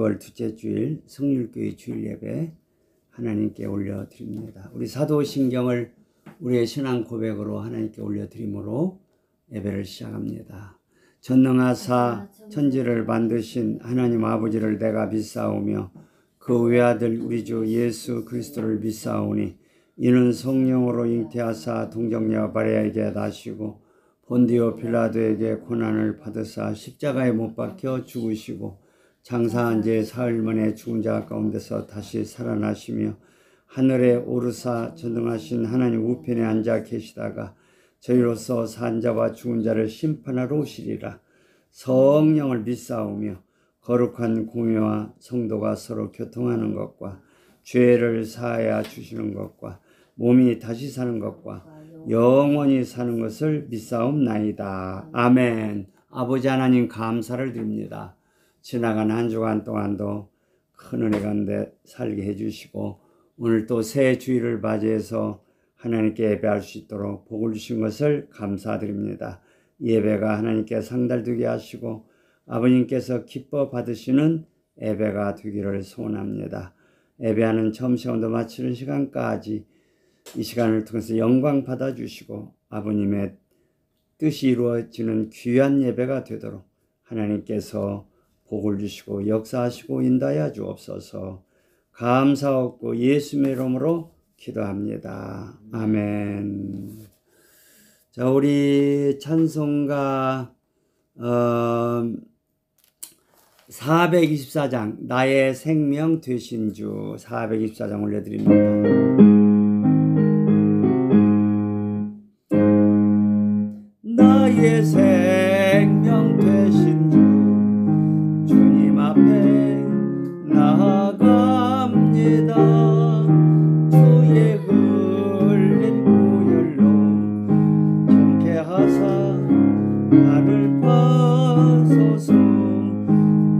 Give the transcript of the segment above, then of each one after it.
12월 둘째 주일 성률교회 주일 예배 하나님께 올려드립니다. 우리 사도신경을 우리의 신앙 고백으로 하나님께 올려드림으로 예배를 시작합니다. 전능하사 천지를 만드신 하나님 아버지를 내가 믿사오며 그 외아들 우리 주 예수 그리스도를 믿사오니 이는 성령으로 잉태하사 동정녀 마리아에게 나시고 본디오 빌라도에게 고난을 받으사 십자가에 못 박혀 죽으시고 장사한 지 사흘 만에 죽은 자 가운데서 다시 살아나시며 하늘에 오르사 전능하신 하나님 우편에 앉아 계시다가 저희로서 산 자와 죽은 자를 심판하러 오시리라. 성령을 믿사오며 거룩한 공회와 성도가 서로 교통하는 것과 죄를 사하여 주시는 것과 몸이 다시 사는 것과 영원히 사는 것을 믿사옵나이다. 아멘. 아버지 하나님 감사를 드립니다. 지나간 한 주간 동안도 큰 은혜 가운데 살게 해주시고 오늘 또 새 주일을 맞이해서 하나님께 예배할 수 있도록 복을 주신 것을 감사드립니다. 예배가 하나님께 상달되게 하시고 아버님께서 기뻐 받으시는 예배가 되기를 소원합니다. 예배하는 처음 시간도 마치는 시간까지 이 시간을 통해서 영광 받아주시고 아버님의 뜻이 이루어지는 귀한 예배가 되도록 하나님께서 복을 주시고 역사하시고 인도하여 주옵소서. 감사하고 예수님의 이름으로 기도합니다. 아멘. 자, 우리 찬송가 424장 나의 생명 되신 주 424장 올려드립니다. 나의 생명 되신 주 주님 앞에 나아갑니다. 주의 흘린 보혈로 정케하사 나를 파소서.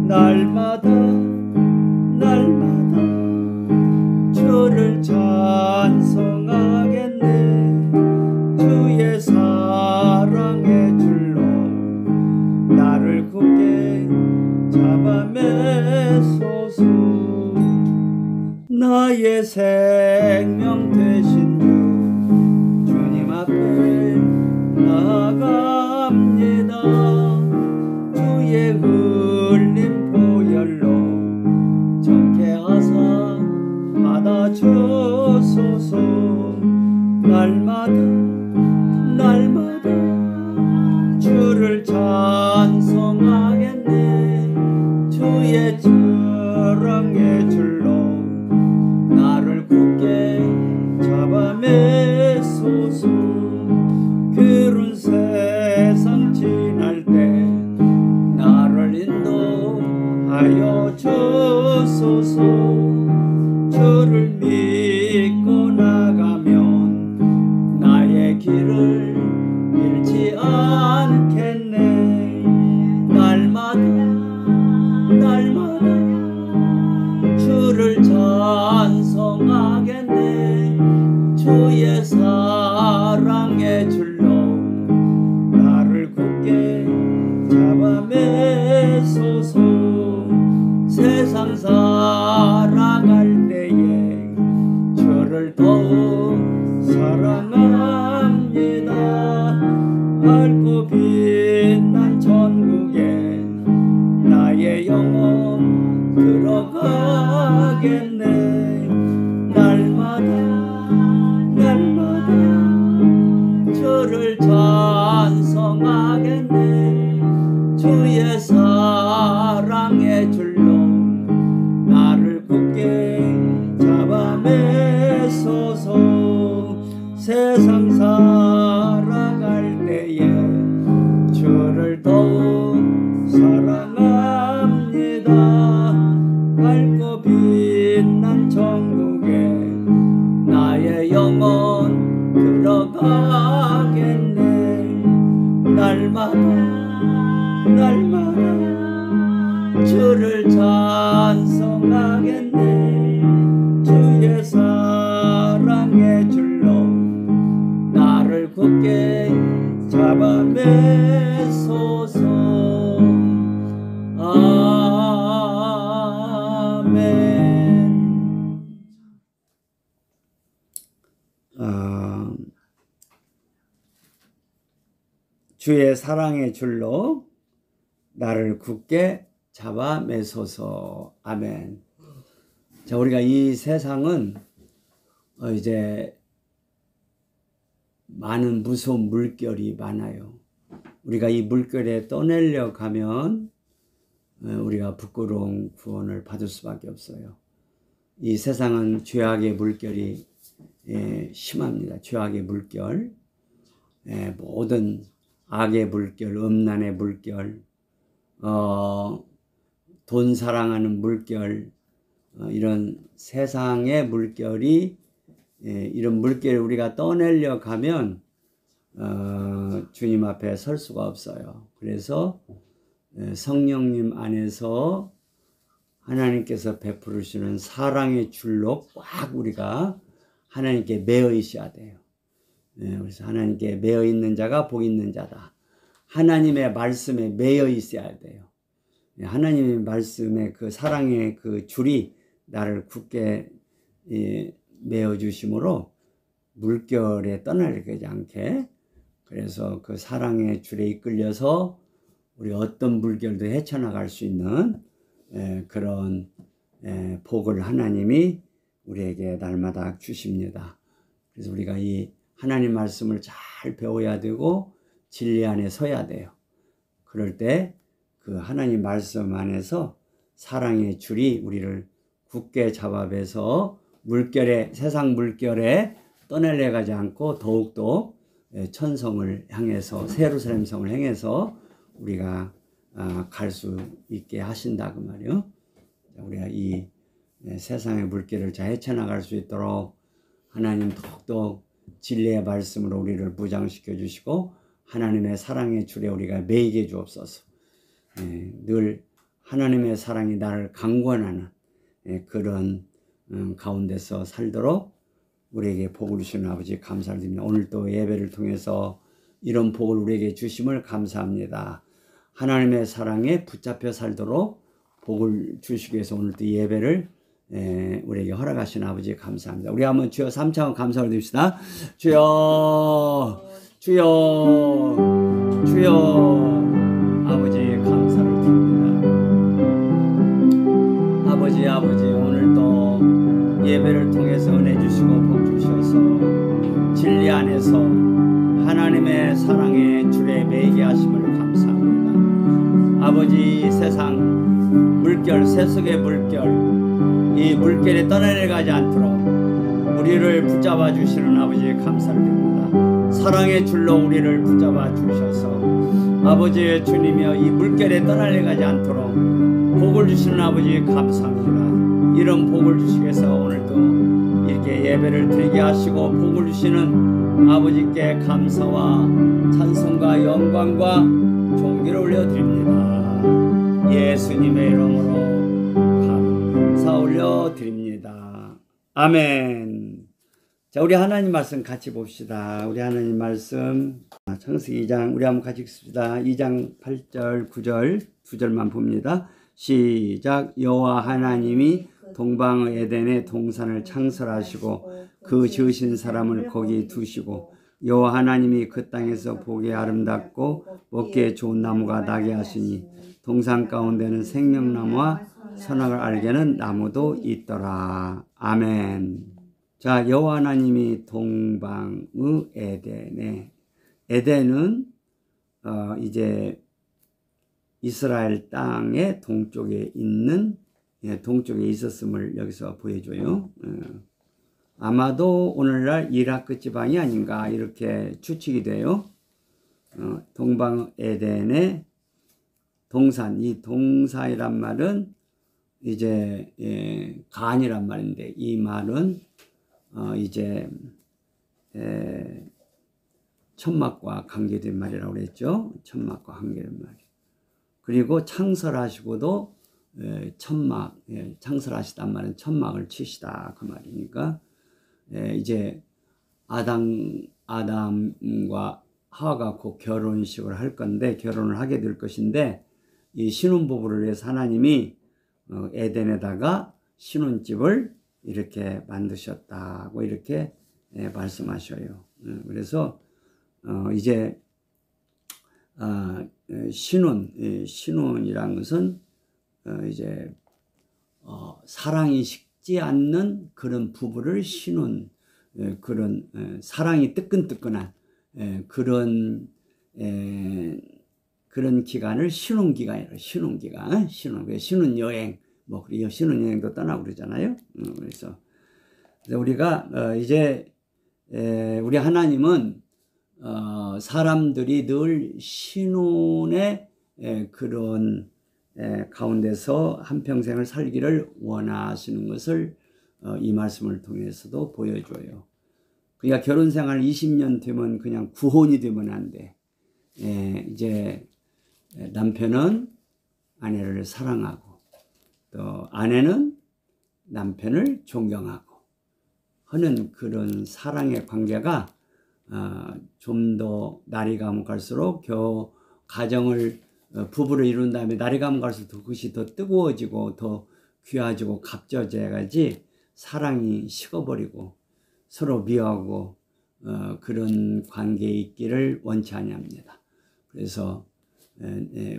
날마다 주를 찬송하겠네. 주의 사랑의 줄로 나를 굳게 잡아매소서. 나의 생명 되신 주 주님 앞에 나아갑니다. 주의 흘린 보혈로 정케하사 받아주소서. 날마다 주를 찬송하겠네. 주의 사랑의 줄로 나를 굳게 잡아매소서. 그런 세상 지날 때 나를 인도하여 주소서. 주를 믿고 나가면 나의 길을 잃지 않겠네. 날마다 주를 찬송하겠네. 주의 사랑의 줄로 나를 굳게 잡아매소서. 세상 살아갈 때에 주를 더욱 사랑합니다. 밝고 빛난 천국에 나의 영혼 들어가겠네. 날마다 주를 찬송하겠네. 주의 사랑의 줄로 나를 굳게 잡아매소서. 세상 살아갈 때에 주를 더욱 사랑합니다. 밝고 빛난 천국에 나의 영혼 들어가겠네. 날마다 주를 찬송하겠네. 주의 사랑의 줄로 나를 굳게 잡아매소서. 주의 사랑의 줄로 나를 굳게 잡아 매소서. 아멘. 자, 우리가 이 세상은 이제 많은 무서운 물결이 많아요. 우리가 이 물결에 떠내려 가면 우리가 부끄러운 구원을 받을 수밖에 없어요. 이 세상은 죄악의 물결이 심합니다. 죄악의 물결, 모든 악의 물결, 음란의 물결, 돈 사랑하는 물결, 이런 세상의 물결이 이런 물결을 우리가 떠내려 가면 주님 앞에 설 수가 없어요. 그래서 성령님 안에서 하나님께서 베푸시는 사랑의 줄로 꽉 우리가 하나님께 매어 있어야 돼요. 그래서 하나님께 매어 있는 자가 복 있는 자다. 하나님의 말씀에 매여 있어야 돼요. 하나님의 말씀에 그 사랑의 그 줄이 나를 굳게 매어 주심으로 물결에 떠나지 않게, 그래서 그 사랑의 줄에 이끌려서 우리 어떤 물결도 헤쳐나갈 수 있는 그런 복을 하나님이 우리에게 날마다 주십니다. 그래서 우리가 이 하나님 말씀을 잘 배워야 되고 진리 안에 서야 돼요. 그럴 때 그 하나님 말씀 안에서 사랑의 줄이 우리를 굳게 잡아배서 물결에, 세상 물결에 떠내려 가지 않고 더욱더 천성을 향해서, 예루살렘 성을 향해서 우리가 갈 수 있게 하신다 그 말이요. 우리가 이 세상의 물결을 잘 헤쳐나갈 수 있도록 하나님 더욱더 진리의 말씀으로 우리를 무장시켜 주시고 하나님의 사랑의 줄에 우리가 매이게 주옵소서. 늘 하나님의 사랑이 나를 강권하는 그런 가운데서 살도록 우리에게 복을 주시는 아버지 감사를 드립니다. 오늘 또 예배를 통해서 이런 복을 우리에게 주심을 감사합니다. 하나님의 사랑에 붙잡혀 살도록 복을 주시기 위해서 오늘 또 예배를 우리에게 허락하신 아버지 감사합니다. 우리 한번 주여 3차원 감사를 드립시다. 주여, 주여, 주여. 아버지 감사를 드립니다. 아버지 오늘 또 예배를 통해서 은혜 주시고 복 주셔서 진리 안에서 하나님의 사랑의 줄에 매이게 하심을 감사합니다. 아버지 세상 물결, 세속의 물결, 이 물결에 떠내려가지 않도록 우리를 붙잡아 주시는 아버지 감사를 드립니다. 사랑의 줄로 우리를 붙잡아 주셔서 아버지의 주님이여 이 물결에 떠나려가지 않도록 복을 주시는 아버지 감사합니다. 이런 복을 주시기 위해서 오늘도 이렇게 예배를 드리게 하시고 복을 주시는 아버지께 감사와 찬송과 영광과 존귀를 올려드립니다. 예수님의 이름으로 감사 올려드립니다. 아멘. 자, 우리 하나님 말씀 같이 봅시다. 우리 하나님 말씀 창세기 2장 우리 한번 같이 읽습니다. 2장 8절 9절 2절만 봅니다. 시작. 여호와 하나님이 동방 에덴의 동산을 창설하시고 그 지으신 사람을 거기 두시고 여호와 하나님이 그 땅에서 보기에 아름답고 먹기에 좋은 나무가 나게 하시니 동산 가운데는 생명나무와 선악을 알게 하는 나무도 있더라. 아멘. 자, 여호와 하나님이 동방의 에덴에, 에덴은 이제 이스라엘 땅의 동쪽에 있는, 동쪽에 있었음을 여기서 보여줘요. 아마도 오늘날 이라크 지방이 아닌가 이렇게 추측이 돼요. 동방 에덴의 동산, 이 동산이란 말은 이제 간이란 말인데 이 말은 이제 천막과 관계된 말이라고 그랬죠. 천막과 관계된 말. 그리고 창설하시고도 천막, 창설하시단 말은 천막을 치시다 그 말이니까 이제 아담과 하와가 곧 결혼식을 할 건데 결혼을 하게 될 것인데 이 신혼부부를 위해서 하나님이 에덴에다가 신혼집을 이렇게 만드셨다고 이렇게 말씀하셔요. 그래서 이제 신혼이란 것은 이제 사랑이 식지 않는 그런 부부를 신혼, 그런 사랑이 뜨끈뜨끈한 그런 기간을 신혼기간이라고. 신혼기간, 신혼여행, 뭐 그래요. 신혼여행도 떠나고 그러잖아요. 그래서 우리가 이제 우리 하나님은 사람들이 늘 신혼의 그런 가운데서 한평생을 살기를 원하시는 것을 이 말씀을 통해서도 보여줘요. 그러니까 결혼 생활 20년 되면 그냥 구혼이 되면 안 돼. 이제 남편은 아내를 사랑하고 또 아내는 남편을 존경하고 하는 그런 사랑의 관계가 좀 더 날이 가면 갈수록 가정을 부부를 이룬 다음에 날이 가면 갈수록 그것이 더 뜨거워지고 더 귀해지고 값져져야지 사랑이 식어버리고 서로 미워하고 그런 관계에 있기를 원치 아니합니다. 그래서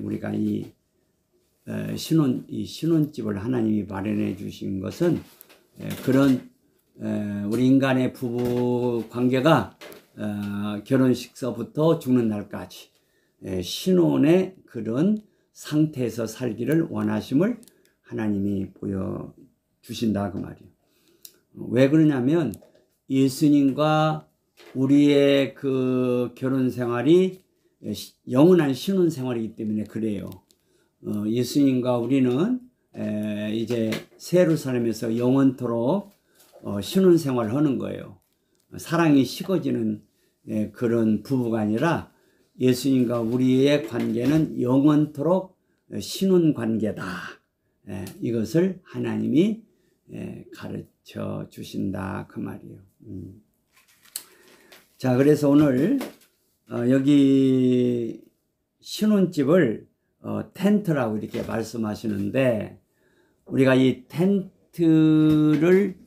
우리가 이 신혼집을 하나님이 마련해 주신 것은 그런 우리 인간의 부부 관계가 결혼식서부터 죽는 날까지 신혼의 그런 상태에서 살기를 원하심을 하나님이 보여주신다 그 말이에요. 왜 그러냐면 예수님과 우리의 그 결혼 생활이 영원한 신혼 생활이기 때문에 그래요. 예수님과 우리는 이제 새 예루살렘에서 영원토록 신혼 생활을 하는 거예요. 사랑이 식어지는 그런 부부가 아니라 예수님과 우리의 관계는 영원토록 신혼 관계다. 이것을 하나님이 가르쳐 주신다 그 말이에요. 자, 그래서 오늘 여기 신혼집을 텐트라고 이렇게 말씀하시는데 우리가 이 텐트를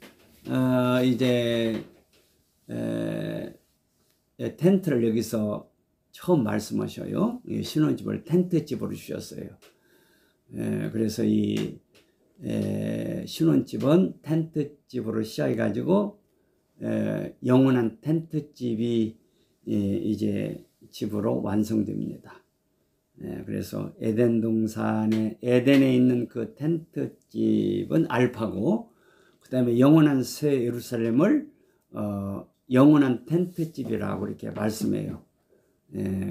이제 텐트를 여기서 처음 말씀하셔요. 신혼집을 텐트집으로 주셨어요. 그래서 이 신혼집은 텐트집으로 시작해가지고 영원한 텐트집이 이제 집으로 완성됩니다. 그래서 에덴 동산에 에덴에 있는 그 텐트집은 알파고 그 다음에 영원한 새 예루살렘을 영원한 텐트집이라고 이렇게 말씀해요.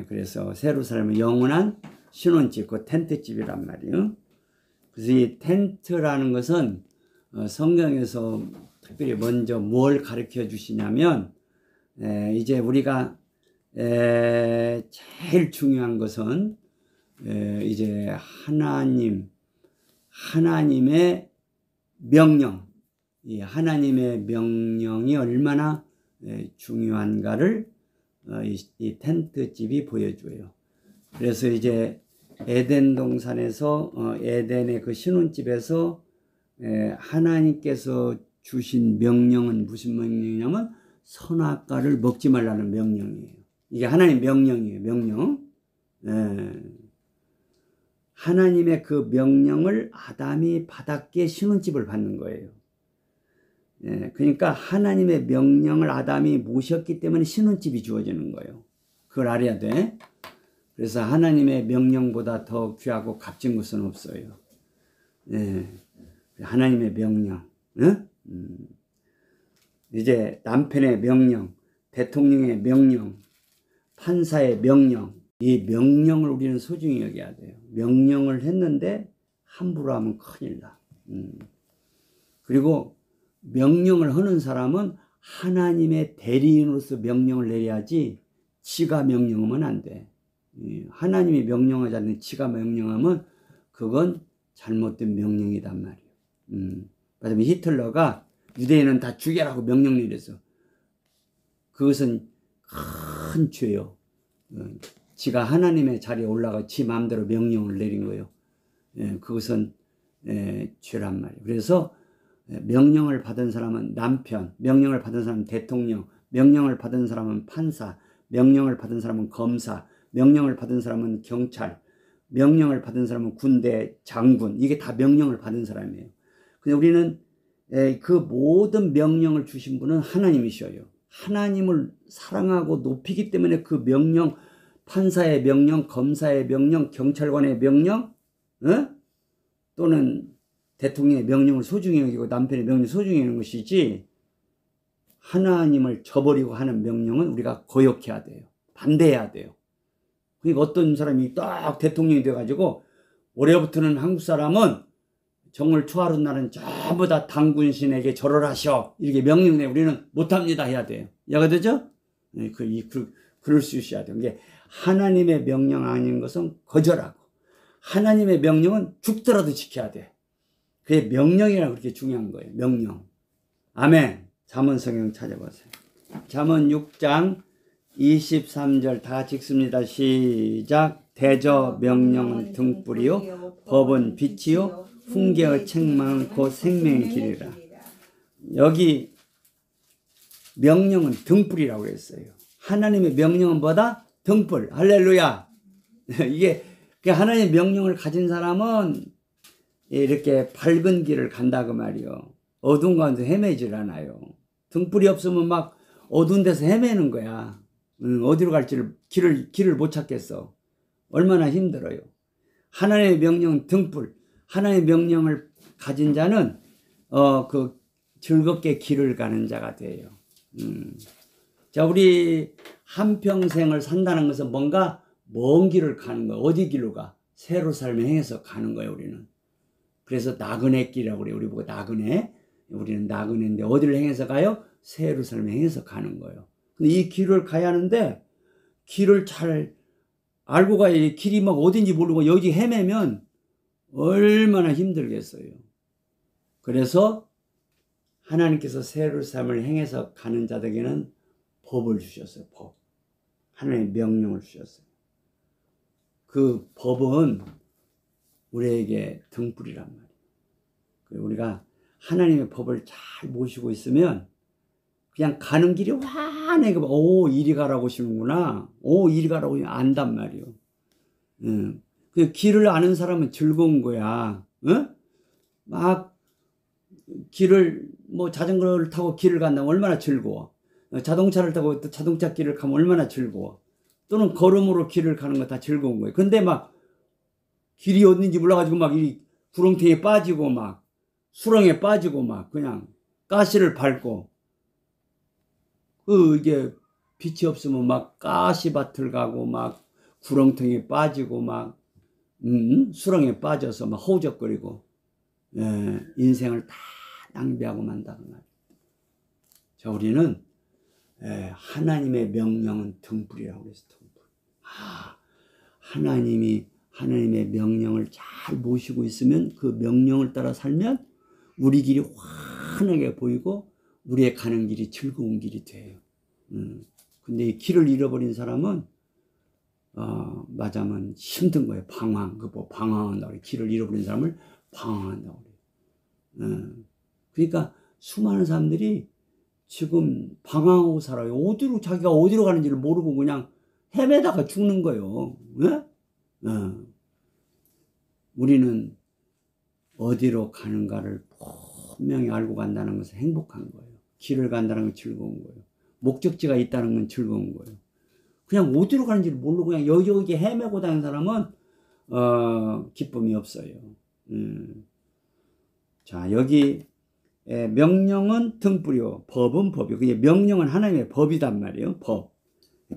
그래서 새 예루살렘은 영원한 신혼집, 그 텐트집이란 말이에요. 그래서 이 텐트라는 것은 성경에서 특별히 먼저 뭘 가르쳐 주시냐면 이제 우리가 제일 중요한 것은 이제 하나님의 명령, 이 하나님의 명령이 얼마나 중요한가를 이 텐트집이 보여줘요. 그래서 이제 에덴 동산에서 에덴의 그 신혼집에서 하나님께서 주신 명령은 무슨 명령이냐면 선악과를 먹지 말라는 명령이에요. 이게 하나님 명령이에요. 명령. 하나님의 그 명령을 아담이 받았기에 신혼집을 받는 거예요. 그러니까 하나님의 명령을 아담이 모셨기 때문에 신혼집이 주어지는 거예요. 그걸 알아야 돼. 그래서 하나님의 명령보다 더 귀하고 값진 것은 없어요. 하나님의 명령. 이제 남편의 명령, 대통령의 명령, 판사의 명령, 이 명령을 우리는 소중히 여겨야 돼요. 명령을 했는데 함부로 하면 큰일 나. 그리고 명령을 하는 사람은 하나님의 대리인으로서 명령을 내려야지 지가 명령하면 안 돼. 하나님이 명령하지 않는 지가 명령하면 그건 잘못된 명령이단 말이에요. 맞으면 히틀러가 유대인은 다 죽여라고 명령 내렸어. 그것은 큰 죄요. 지가 하나님의 자리에 올라가 지 마음대로 명령을 내린 거예요. 그것은 죄란 말이에요. 그래서 명령을 받은 사람은 남편, 명령을 받은 사람은 대통령, 명령을 받은 사람은 판사, 명령을 받은 사람은 검사, 명령을 받은 사람은 경찰, 명령을 받은 사람은 군대 장군, 이게 다 명령을 받은 사람이에요. 근데 우리는 그 모든 명령을 주신 분은 하나님이셔요. 하나님을 사랑하고 높이기 때문에 그 명령, 판사의 명령, 검사의 명령, 경찰관의 명령, 또는 대통령의 명령을 소중히 여기고 남편의 명령을 소중히 여기는 것이지, 하나님을 저버리고 하는 명령은 우리가 거역해야 돼요. 반대해야 돼요. 그러니까 어떤 사람이 딱 대통령이 돼가지고 올해부터는 한국 사람은 정월 초하루 날은 전부 다 당군신에게 절을 하셔, 이렇게 명령내 우리는 못합니다 해야 돼요. 이해가 되죠? 그럴 수 있어야 돼요. 이게 하나님의 명령 아닌 것은 거절하고, 하나님의 명령은 죽더라도 지켜야 돼. 그게 명령이라고 그렇게 중요한 거예요. 명령. 아멘. 잠언 성경 찾아보세요. 잠언 6장 23절 다 같이 읽습니다. 시작. 대저 명령은 등불이요 법은 빛이요 훈계의 책망은 곧 생명의 길이라. 여기 명령은 등불이라고 했어요. 하나님의 명령은 뭐다? 등불. 할렐루야. 이게 하나님의 명령을 가진 사람은 이렇게 밝은 길을 간다 그 말이요. 어두운 가운데 헤매질 않아요. 등불이 없으면 막 어두운 데서 헤매는 거야. 어디로 갈지를 길을 못 찾겠어. 얼마나 힘들어요. 하나님의 명령은 등불. 하나님의 명령을 가진 자는 그 즐겁게 길을 가는 자가 돼요. 자, 우리 한평생을 산다는 것은 뭔가 먼 길을 가는 거예요. 어디 길로 가? 새로 삶을 행해서 가는 거예요, 우리는. 그래서 나그네 길이라고 그래요. 우리 보고 나그네. 우리는 나그네인데 어디를 행해서 가요? 새로 삶을 행해서 가는 거예요. 근데 이 길을 가야 하는데 길을 잘 알고 가야, 이 길이 막 어딘지 모르고 여기 헤매면 얼마나 힘들겠어요. 그래서 하나님께서 새로 삶을 행해서 가는 자들에게는 법을 주셨어요. 법. 하나님의 명령을 주셨어요. 그 법은 우리에게 등불이란 말이에요. 우리가 하나님의 법을 잘 모시고 있으면 그냥 가는 길이 환하게, 오, 이리 가라고 하시는구나. 오, 이리 가라고 안단 말이에요. 그 길을 아는 사람은 즐거운 거야. 막 길을, 자전거를 타고 길을 간다면 얼마나 즐거워. 자동차를 타고 또 자동차 길을 가면 얼마나 즐거워. 또는 걸음으로 길을 가는 거 다 즐거운 거예요. 근데 막 길이 어딘지 몰라가지고 막 이 구렁텅이에 빠지고 막 수렁에 빠지고 막 그냥 가시를 밟고, 이게 빛이 없으면 막 가시밭을 가고 막 구렁텅이에 빠지고 막 수렁에 빠져서 막 허우적거리고, 인생을 다 낭비하고 만다는 말이에요. 자, 우리는 하나님의 명령은 등불이라고 해서 등불. 하나님의 명령을 잘 모시고 있으면, 그 명령을 따라 살면 우리 길이 환하게 보이고 우리의 가는 길이 즐거운 길이 돼요. 근데 이 길을 잃어버린 사람은 맞으면 힘든 거예요. 방황. 방황한다고 그래요. 길을 잃어버린 사람을 방황한다고 그래요. 그러니까 수많은 사람들이 지금 방황하고 살아요. 자기가 어디로 가는지를 모르고 그냥 헤매다가 죽는 거예요. 우리는 어디로 가는가를 분명히 알고 간다는 것은 행복한 거예요. 길을 간다는 건 즐거운 거예요. 목적지가 있다는 건 즐거운 거예요. 그냥 어디로 가는지를 모르고 그냥 여기저기 헤매고 다니는 사람은 기쁨이 없어요. 자, 여기 명령은 등불이요 법은 법이요. 그게 명령은 하나님의 법이단 말이에요.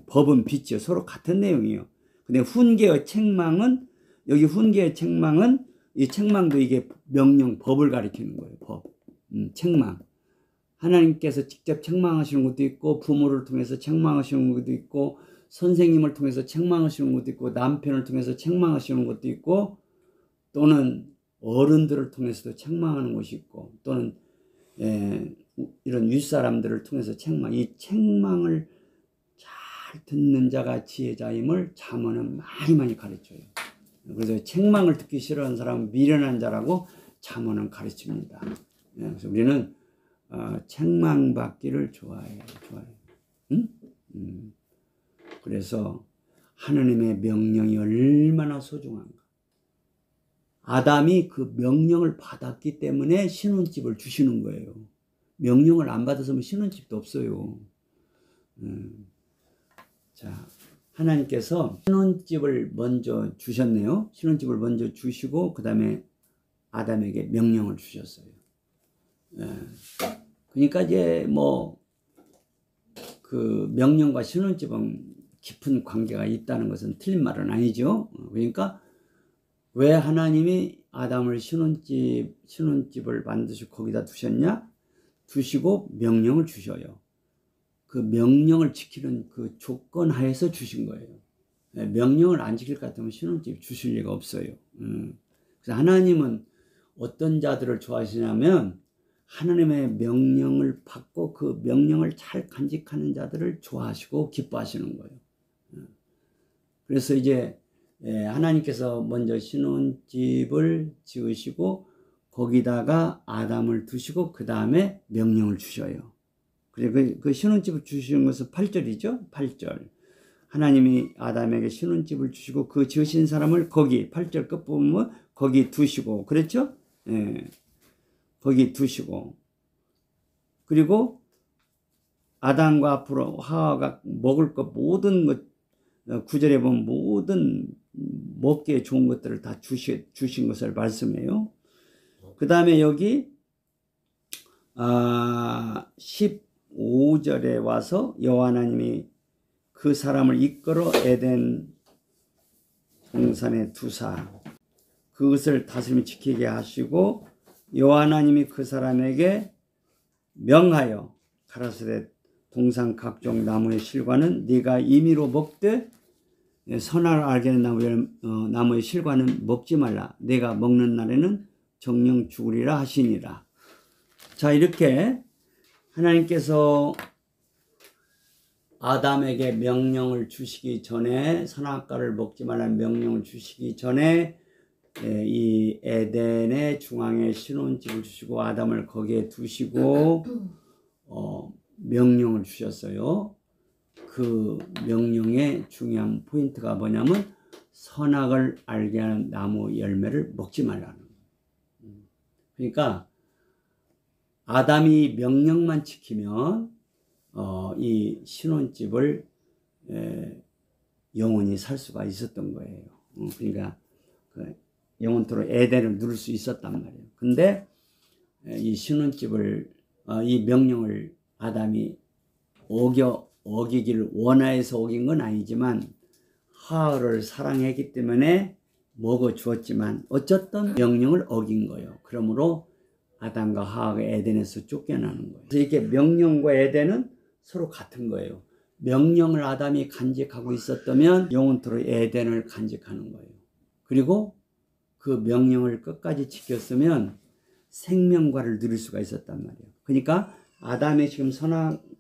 법은 빛이요. 서로 같은 내용이에요. 근데 훈계의 책망은, 여기 훈계의 책망은, 이 책망도 이게 명령, 법을 가리키는 거예요. 법, 책망. 하나님께서 직접 책망하시는 것도 있고, 부모를 통해서 책망하시는 것도 있고, 선생님을 통해서 책망하시는 것도 있고, 남편을 통해서 책망하시는 것도 있고, 또는 어른들을 통해서도 책망하는 것이 있고, 또는 이런 윗사람들을 통해서 책망. 이 책망을 잘 듣는 자가 지혜자임을 잠언은 많이 가르쳐요. 그래서 책망을 듣기 싫어하는 사람은 미련한 자라고 잠언은 가르칩니다. 그래서 우리는 책망받기를 좋아해요. 그래서 하나님의 명령이 얼마나 소중한가. 아담이 그 명령을 받았기 때문에 신혼집을 주시는 거예요. 명령을 안 받았으면 신혼집도 없어요. 자, 하나님께서 신혼집을 먼저 주셨네요. 신혼집을 먼저 주시고 그 다음에 아담에게 명령을 주셨어요. 그러니까 이제 뭐 그 명령과 신혼집은 깊은 관계가 있다는 것은 틀린 말은 아니죠. 그러니까 왜 하나님이 아담을 신혼집을 만드시고 거기다 두셨냐? 두시고 명령을 주셔요. 그 명령을 지키는 그 조건 하에서 주신 거예요. 명령을 안 지킬 것 같으면 신혼집 주실 리가 없어요. 그래서 하나님은 어떤 자들을 좋아하시냐면 하나님의 명령을 받고 그 명령을 잘 간직하는 자들을 좋아하시고 기뻐하시는 거예요. 그래서 이제 하나님께서 먼저 신혼집을 지으시고 거기다가 아담을 두시고 그 다음에 명령을 주셔요. 그리고 그 신혼집을 주시는 것은 8절이죠. 8절. 하나님이 아담에게 신혼집을 주시고 그 지으신 사람을 거기 8절 끝부분 거기 두시고 그랬죠? 거기 두시고 그리고 아담과 앞으로 하와가 먹을 것 모든 것 9절에 보면 모든 먹기에 좋은 것들을 다 주신 것을 말씀해요. 그 다음에 여기 15절에 와서 여호와 하나님이 그 사람을 이끌어 에덴 동산에 두사 그것을 다스리며 지키게 하시고 여호와 하나님이 그 사람에게 명하여 가라사대 동산 각종 나무의 실과는 네가 임의로 먹되 선악을 알게 하는 나무의 실과는 먹지 말라. 내가 먹는 날에는 정령 죽으리라 하시니라. 자, 이렇게 하나님께서 아담에게 명령을 주시기 전에 선악과를 먹지 말라는 명령을 주시기 전에 이 에덴의 중앙에 신혼집을 주시고 아담을 거기에 두시고 명령을 주셨어요. 그 명령의 중요한 포인트가 뭐냐면 선악을 알게 하는 나무 열매를 먹지 말라는 거예요. 그러니까 아담이 명령만 지키면 이 신혼집을 영원히 살 수가 있었던 거예요. 그러니까 영원토록 에덴을 누릴 수 있었단 말이에요. 근데 이 신혼집을 이 명령을 아담이 어기기를 원하여서 어긴 건 아니지만 하와를 사랑했기 때문에 먹어 주었지만 어쨌든 명령을 어긴 거예요. 그러므로 아담과 하와가 에덴에서 쫓겨나는 거예요. 그래서 이렇게 명령과 에덴은 서로 같은 거예요. 명령을 아담이 간직하고 있었다면 영원토록 에덴을 간직하는 거예요. 그리고 그 명령을 끝까지 지켰으면 생명과를 누릴 수가 있었단 말이에요. 그러니까 아담이 지금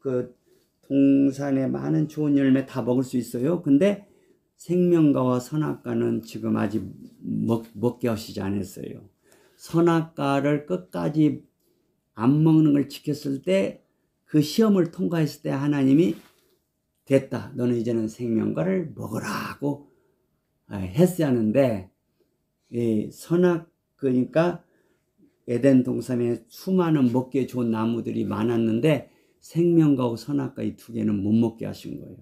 그 동산에 많은 좋은 열매 다 먹을 수 있어요. 근데 생명과와 선악과는 지금 아직 먹게 하시지 않았어요. 선악과를 끝까지 안 먹는 걸 지켰을 때 그 시험을 통과했을 때 하나님이 됐다. 너는 이제는 생명과를 먹으라고 했어야 하는데 그러니까 에덴 동산에 수많은 먹기에 좋은 나무들이 많았는데 생명과하고 선악과 이 두 개는 못 먹게 하신 거예요.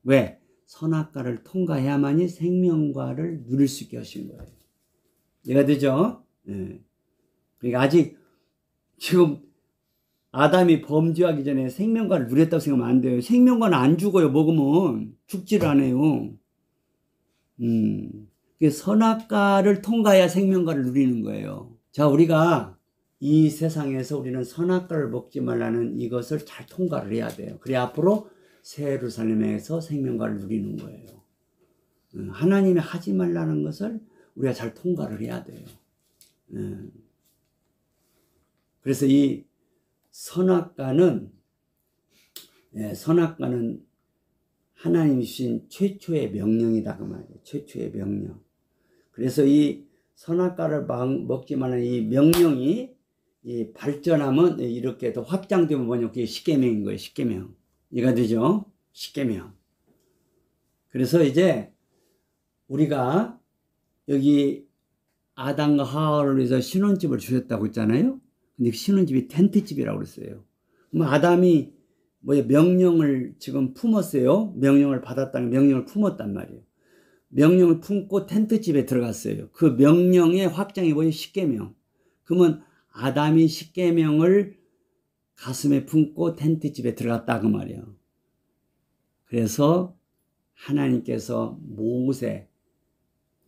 왜? 선악과를 통과해야만이 생명과를 누릴 수 있게 하신 거예요. 이해가 되죠? 그러니까 아직 지금 아담이 범죄하기 전에 생명과를 누렸다고 생각하면 안 돼요. 생명과는 안 죽어요. 먹으면 죽지를 않아요. 선악과를 통과해야 생명과를 누리는 거예요. 자, 우리가 이 세상에서 우리는 선악과를 먹지 말라는 이것을 잘 통과를 해야 돼요. 그래야 앞으로 새 예루살렘에서 생명과를 누리는 거예요. 하나님이 하지 말라는 것을 우리가 잘 통과를 해야 돼요. 그래서 이 선악과는 하나님이 주신 최초의 명령이다 그 말이에요. 최초의 명령. 그래서 이 선악과를 먹지 말라는 이 명령이 이 발전하면 이렇게 더 확장되면 뭐냐, 그게 십계명인 거예요. 십계명. 이해가 되죠? 십계명. 그래서 이제 우리가 여기 아담과 하와를 위해서 신혼집을 주셨다고 했잖아요. 근데 신혼집이 텐트집이라고 그랬어요. 그럼 아담이 명령을 지금 품었어요. 명령을 받았다는 명령을 품었단 말이에요. 명령을 품고 텐트집에 들어갔어요. 그 명령의 확장이 뭐예요? 십계명. 그러면 아담이 십계명을 가슴에 품고 텐트집에 들어갔다 그 말이에요. 그래서 하나님께서 모세,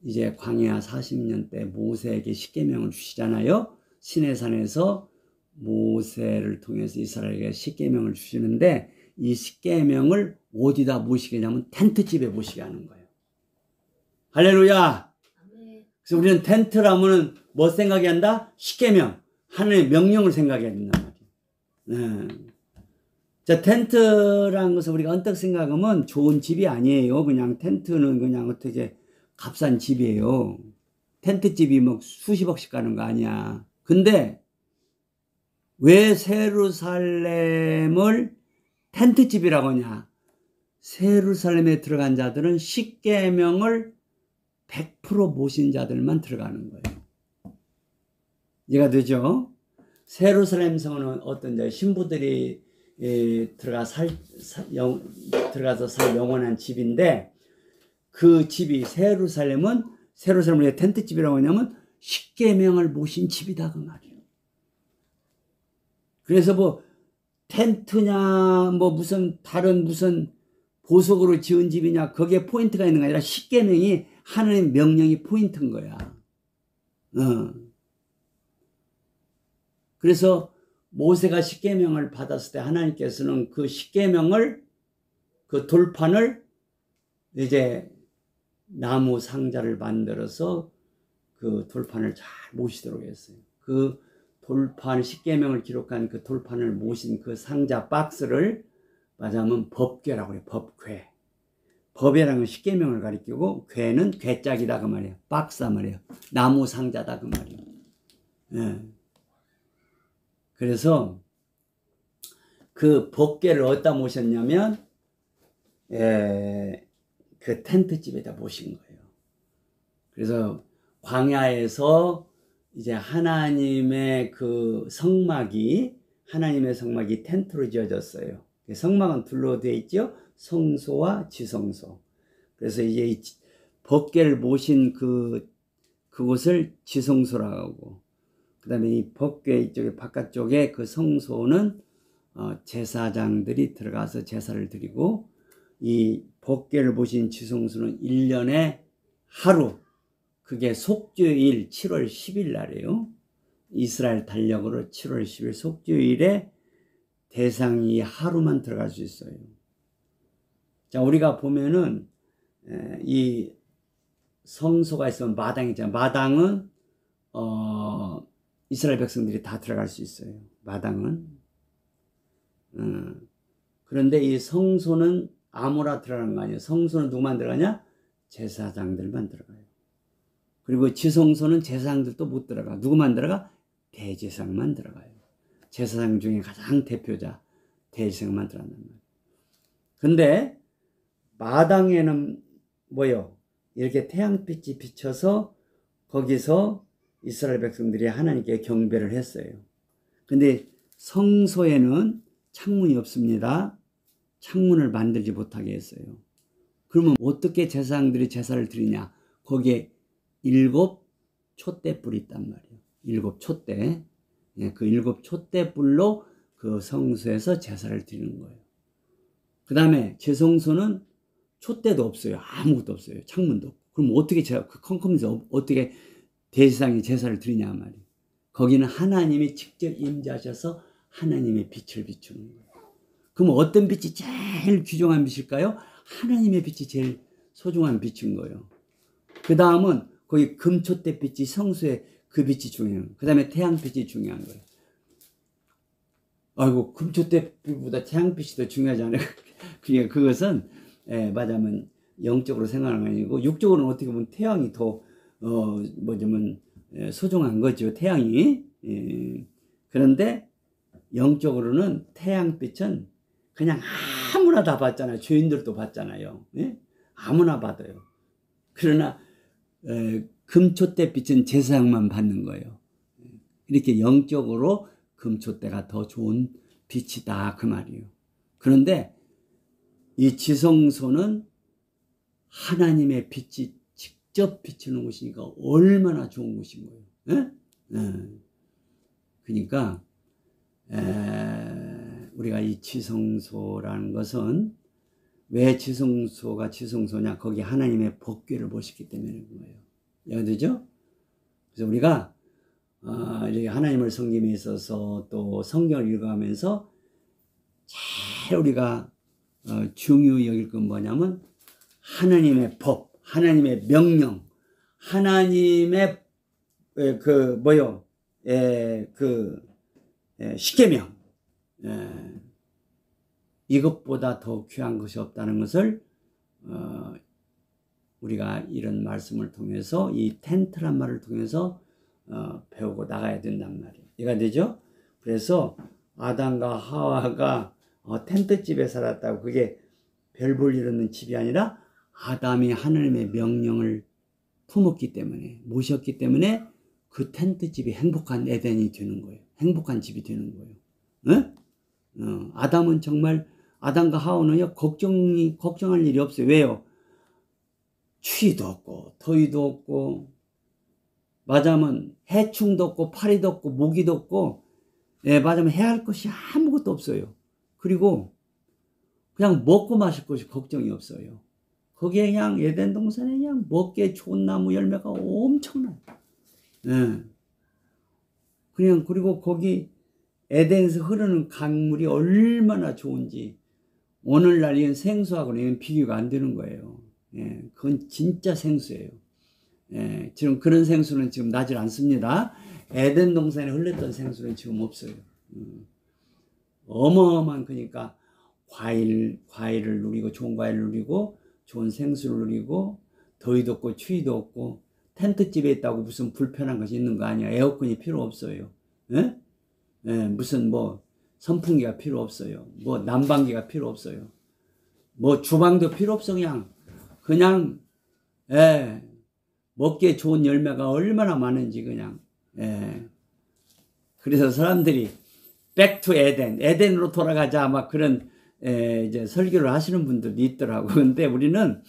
이제 광야 40년 때 모세에게 십계명을 주시잖아요. 시내산에서 모세를 통해서 이스라엘에게 십계명을 주시는데 이 십계명을 어디다 모시게 하냐면 텐트집에 모시게 하는 거예요. 할렐루야. 그래서 우리는 텐트라면 뭐 생각이 한다? 십계명, 하나님의 명령을 생각해야 된단 말이에요. 자, 텐트라는 것을 우리가 언뜻 생각하면 좋은 집이 아니에요. 그냥 텐트는 그냥 어떻게 값싼 집이에요. 텐트집이 뭐 수십억씩 가는 거 아니야. 근데 왜 예루살렘을 텐트집이라고 하냐? 예루살렘에 들어간 자들은 십계명을 100% 모신 자들만 들어가는 거예요. 이해가 되죠? 예루살렘 성은 어떤 신부들이 들어가서 살 영원한 집인데 그 집이 예루살렘은 왜 텐트집이라고 하냐면 십계명을 모신 집이다 그 말이에요. 그래서 뭐 텐트냐 뭐 무슨 다른 무슨 보석으로 지은 집이냐 거기에 포인트가 있는 게 아니라 십계명이 하나님의 명령이 포인트인 거야. 그래서 모세가 십계명을 받았을 때 하나님께서는 그 십계명을 그 돌판을 이제 나무 상자를 만들어서 그 돌판을 잘 모시도록 했어요. 그 돌판 십계명을 기록한 그 돌판을 모신 그 상자 박스를 말하자면 법궤라고 해요. 법궤. 법이라는 건 십계명을 가리키고 궤는 궤짝이다 그 말이에요. 박스 말이에요. 나무 상자다 그 말이에요. 예. 그래서 그 법궤를 어디다 모셨냐면 그 텐트집에다 모신 거예요. 그래서 광야에서 이제 하나님의 성막이 텐트로 지어졌어요. 성막은 둘로 되어 있죠. 성소와 지성소. 그래서 이제 법궤를 모신 그곳을 지성소라고 하고, 그 다음에 이 법궤 이쪽에 바깥쪽에 그 성소는 제사장들이 들어가서 제사를 드리고, 이 법궤를 모신 지성소는 1년에 하루, 그게 속죄일 7월 10일 날이에요. 이스라엘 달력으로 7월 10일 속죄일에 대상이 하루만 들어갈 수 있어요. 자, 우리가 보면은 이 성소가 있으면 마당이 있잖아요. 마당은 이스라엘 백성들이 다 들어갈 수 있어요. 마당은. 그런데 이 성소는 아무나 들어가는 거 아니에요. 성소는 누구만 들어가냐? 제사장들만 들어가요. 그리고 지성소는 제사장들도 못 들어가. 누구만 들어가? 대제사장만 들어가요. 제사장 중에 가장 대표자 대제사장만 들어간단 말이에요. 근데 마당에는 뭐요? 이렇게 태양빛이 비쳐서 거기서 이스라엘 백성들이 하나님께 경배를 했어요. 근데 성소에는 창문이 없습니다. 창문을 만들지 못하게 했어요. 그러면 어떻게 제사장들이 제사를 드리냐? 거기에 7 촛대불이 있단 말이에요. 7 촛대. 그 7 촛대불로 그 성소에서 제사를 드리는 거예요. 그 다음에 제성소는 촛대도 없어요. 아무것도 없어요. 창문도 없고. 그럼 어떻게 그 컴컴에서 어떻게 대제사장이 제사를 드리냐 말이에요. 거기는 하나님이 직접 임재하셔서 하나님의 빛을 비추는 거예요. 그럼 어떤 빛이 제일 귀중한 빛일까요? 하나님의 빛이 제일 소중한 빛인 거예요. 그 다음은 거기 금촛대 빛이 성소에 그 빛이 중요해요. 그 다음에 태양빛이 중요한 거예요. 아이고, 금촛대보다 태양빛이 더 중요하지 않아요? 그것은 말하자면 영적으로 생각하는 게 아니고 육적으로는 어떻게 보면 태양이 더 소중한 거죠. 태양이. 그런데 영적으로는 태양빛은 그냥 아무나 다 봤잖아요. 죄인들도 봤잖아요. 예? 아무나 받아요. 그러나 금촛대 빛은 제사장만 받는 거예요. 이렇게 영적으로 금촛대가 더 좋은 빛이다 그 말이에요. 그런데 이 지성소는 하나님의 빛이 직접 비추는 곳이니까 얼마나 좋은 곳인 거예요. 그러니까 우리가 이 지성소라는 것은 왜 지성소가 지성소냐? 거기 하나님의 법궤를 보시기 때문에 그런 거예요. 이해되죠? 그래서 우리가 이렇게 하나님을 섬김에 있어서 또 성경을 읽어가면서 제일 우리가 중요히 여길 건 뭐냐면 하나님의 법, 하나님의 명령, 하나님의 십계명, 이것보다 더 귀한 것이 없다는 것을 우리가 이런 말씀을 통해서 이 텐트란 말을 통해서 배우고 나가야 된단 말이에요. 이해가 되죠? 그래서 아담과 하와가 텐트집에 살았다고 그게 별 볼 일 없는 집이 아니라 아담이 하나님의 명령을 품었기 때문에 모셨기 때문에 그 텐트집이 행복한 에덴이 되는 거예요. 행복한 집이 되는 거예요. 아담은 정말 아담과 하와는요 걱정할 일이 없어요. 왜요? 추위도 없고 더위도 없고 맞으면 해충도 없고 파리도 없고 모기도 없고 맞으면 해야 할 것이 아무것도 없어요. 그리고 그냥 먹고 마실 것이 걱정이 없어요. 거기에 그냥 에덴 동산에 그냥 먹기에 좋은 나무 열매가 엄청나요. 그냥 그리고 거기 에덴에서 흐르는 강물이 얼마나 좋은지 오늘날 이건 생수하고는 비교가 안 되는 거예요. 그건 진짜 생수예요. 지금 그런 생수는 지금 나질 않습니다. 에덴 동산에 흘렀던 생수는 지금 없어요. 어마어마한 그러니까 과일을 누리고 좋은 과일을 누리고 좋은 생수를 누리고 더위도 없고 추위도 없고 텐트집에 있다고 무슨 불편한 것이 있는 거 아니야. 에어컨이 필요 없어요. 무슨 뭐 선풍기가 필요 없어요. 뭐 난방기가 필요 없어요. 뭐 주방도 필요 없어. 그냥 먹기에 좋은 열매가 얼마나 많은지 그냥. 그래서 사람들이 back to 에덴으로 돌아가자 막 그런 이제 설교를 하시는 분들도 있더라고. 근데 우리는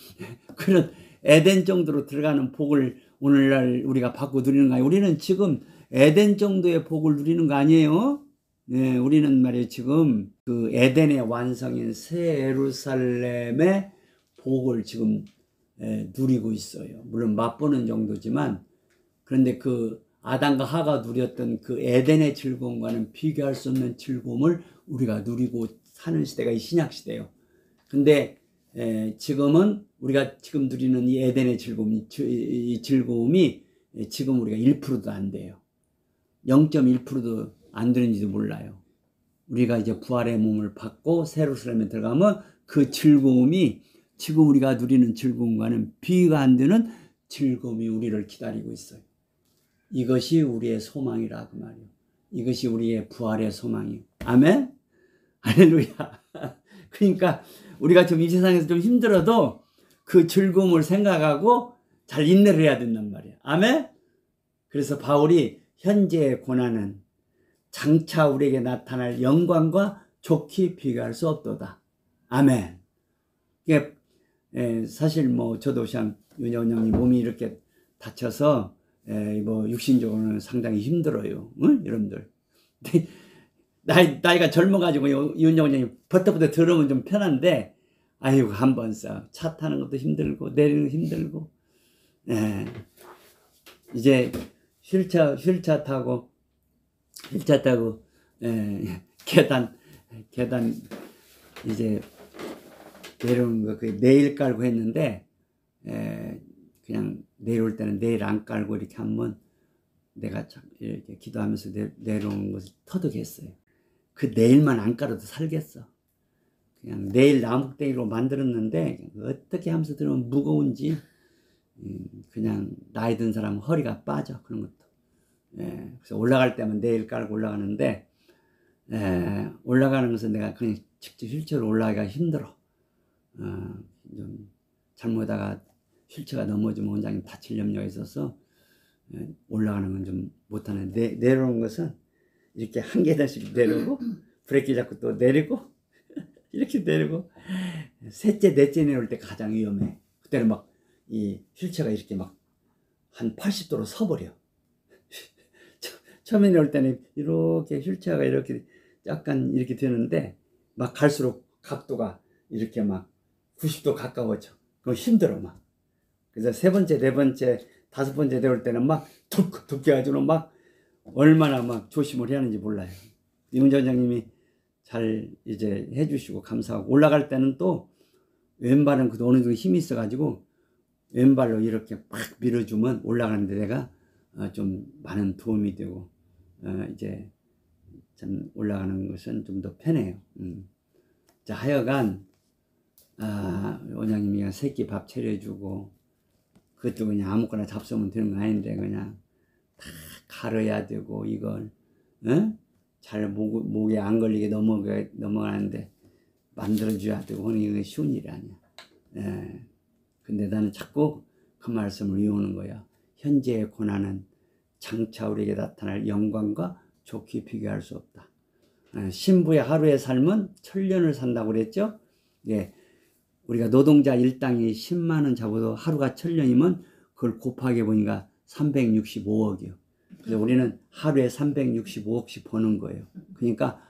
그런 에덴 정도로 들어가는 복을 오늘날 우리가 받고 누리는 거 아니에요. 우리는 지금 에덴 정도의 복을 누리는 거 아니에요. 우리는 말이에요 지금 그 에덴의 완성인 새 예루살렘의 복을 지금 누리고 있어요. 물론 맛보는 정도지만 그런데 그 아담과 하가 누렸던 그 에덴의 즐거움과는 비교할 수 없는 즐거움을 우리가 누리고 사는 시대가 이 신약 시대예요. 근데 지금은 우리가 지금 누리는 이 에덴의 이 즐거움이 지금 우리가 1%도 안 돼요. 0.1%도 안 되는지도 몰라요. 우리가 이제 부활의 몸을 받고 새 예루살렘에 들어가면 그 즐거움이 지금 우리가 누리는 즐거움과는 비교가 안 되는 즐거움이 우리를 기다리고 있어요. 이것이 우리의 소망이라 그 말이에요. 이것이 우리의 부활의 소망이에요. 아멘? 할렐루야. 그러니까 우리가 좀 이 세상에서 좀 힘들어도 그 즐거움을 생각하고 잘 인내를 해야 된단 말이에요. 아멘? 그래서 바울이 현재의 고난은 장차 우리에게 나타날 영광과 좋게 비교할 수 없도다. 아멘. 이게 사실 뭐 저도 참 윤여원 형님 몸이 이렇게 다쳐서 뭐 육신적으로는 상당히 힘들어요. 응? 여러분들. 나이가 젊어가지고 윤여원 형님 버터부터 들으면 좀 편한데 아이고 한번 차 타는 것도 힘들고 내리는 것도 힘들고 이제 휠차 타고 계단 이제 내려오는 거 거의 내일 깔고 했는데 그냥 내려올 때는 내일 안 깔고 이렇게 한번 내가 이렇게 기도하면서 내려오는 것을 터득했어요. 그 내일만 안 깔아도 살겠어. 그냥 내일 나무대기로 만들었는데 어떻게 하면서 들으면 무거운지 그냥 나이 든 사람은 허리가 빠져 그런 것도. 그래서 올라갈 때면 내일 깔고 올라가는데 올라가는 것은 내가 그냥 직접 휠체어로 올라가기가 힘들어. 좀 잘못하다가 휠체어가 넘어지면 원장님 다칠 염려가 있어서 올라가는 건 좀 못하는데, 내려오는 것은 이렇게 한 계단씩 내려오고 브레이크 잡고 또 내리고 이렇게 내리고, 셋째 넷째 내려올 때 가장 위험해. 그때는 막 이 휠체어가 이렇게 막 한 80도로 서버려. 처음에 내려올 때는 이렇게 휠체어가 이렇게 약간 이렇게 되는데, 막 갈수록 각도가 이렇게 막 90도 가까워져. 그거 힘들어 막. 그래서 세 번째, 네 번째, 다섯 번째 내려올 때는 막 툭툭 해가지고 막 얼마나 막 조심을 해야 하는지 몰라요. 이 운전장님이 잘 이제 해주시고 감사하고, 올라갈 때는 또 왼발은 그래도 어느 정도 힘이 있어가지고 왼발로 이렇게 막 밀어주면 올라가는데 내가 좀 많은 도움이 되고, 이제 참 올라가는 것은 좀 더 편해요. 자, 하여간 원장님이 새끼 밥 차려주고, 그것도 그냥 아무거나 잡수면 되는 거 아닌데 그냥 다 갈아야 되고, 이걸 잘 목에 안 걸리게 넘어가는데 만들어줘야 되고 하는 게 쉬운 일이 아니야. 근데 나는 자꾸 그 말씀을 외우는 거야. 현재의 고난은 장차 우리에게 나타날 영광과 좋게 비교할 수 없다. 신부의 하루의 삶은 1000년을 산다고 그랬죠. 예, 우리가 노동자 일당이 10만 원 잡아도 하루가 1000년이면 그걸 곱하게 보니까 365억이요. 그래서 우리는 하루에 365억씩 버는 거예요. 그러니까